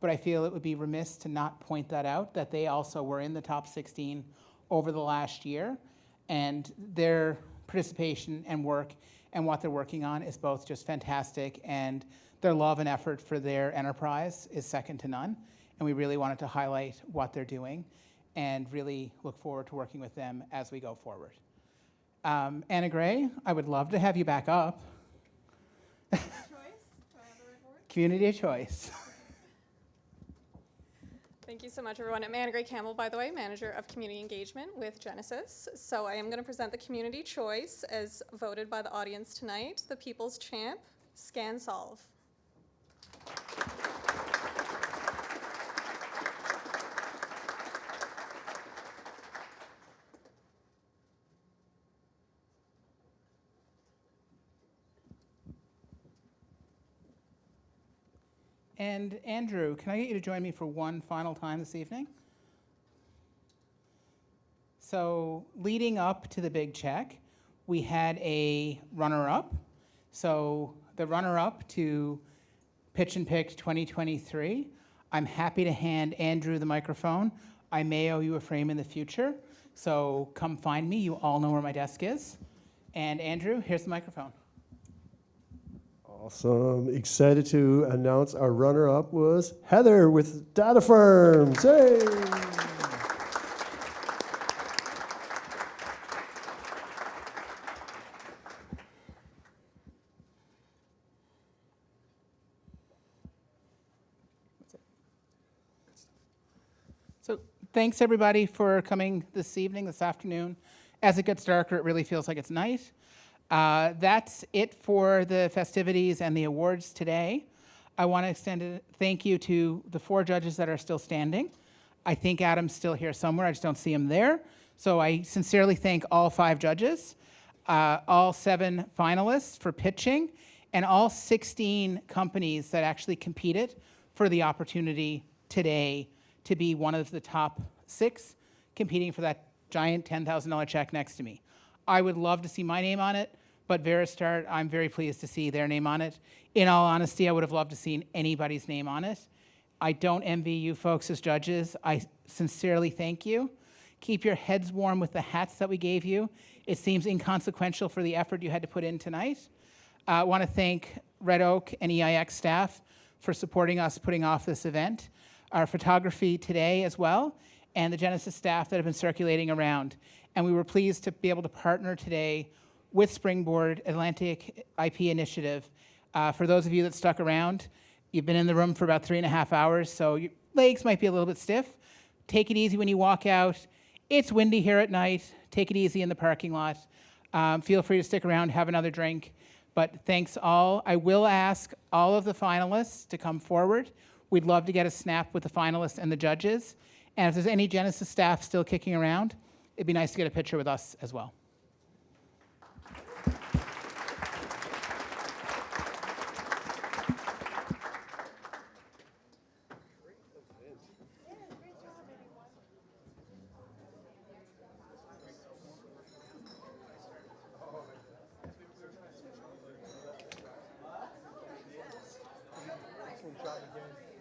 but I feel it would be remiss to not point that out, that they also were in the top 16 over the last year, and their participation and work and what they're working on is both just fantastic, and their love and effort for their enterprise is second to none, and we really wanted to highlight what they're doing and really look forward to working with them as we go forward. Anna Gray, I would love to have you back up. Community of choice. Thank you so much, everyone. I'm Anna Gray Campbell, by the way, Manager of Community Engagement with Genesis. So I am going to present the community choice as voted by the audience tonight, the people's champ, ScanSolve. And Andrew, can I get you to join me for one final time this evening? So leading up to the big check, we had a runner-up. So the runner-up to Pitch and Pick 2023, I'm happy to hand Andrew the microphone. I may owe you a frame in the future, so come find me. You all know where my desk is. And Andrew, here's the microphone. Awesome. Excited to announce our runner-up was Heather with Data Firms. Hey! So thanks everybody for coming this evening, this afternoon. As it gets darker, it really feels like it's night. That's it for the festivities and the awards today. I want to extend a thank you to the 4 judges that are still standing. I think Adam's still here somewhere. I just don't see him there. So I sincerely thank all 5 judges, all 7 finalists for pitching, and all 16 companies that actually competed for the opportunity today to be one of the top 6 competing for that giant $10,000 check next to me. I would love to see my name on it, but Veristart, I'm very pleased to see their name on it. In all honesty, I would have loved to see anybody's name on it. I don't envy you folks as judges. I sincerely thank you. Keep your heads warm with the hats that we gave you. It seems inconsequential for the effort you had to put in tonight. I want to thank Red Oak and EIX staff for supporting us putting off this event, our photography today as well, and the Genesis staff that have been circulating around. And we were pleased to be able to partner today with Springboard Atlantic IP Initiative. For those of you that stuck around, you've been in the room for about 3.5 hours, so your legs might be a little bit stiff. Take it easy when you walk out. It's windy here at night. Take it easy in the parking lot. Feel free to stick around, have another drink. But thanks all. I will ask all of the finalists to come forward. We'd love to get a snap with the finalists and the judges. And if there's any Genesis staff still kicking around, it'd be nice to get a picture with us as well. Excellent job again.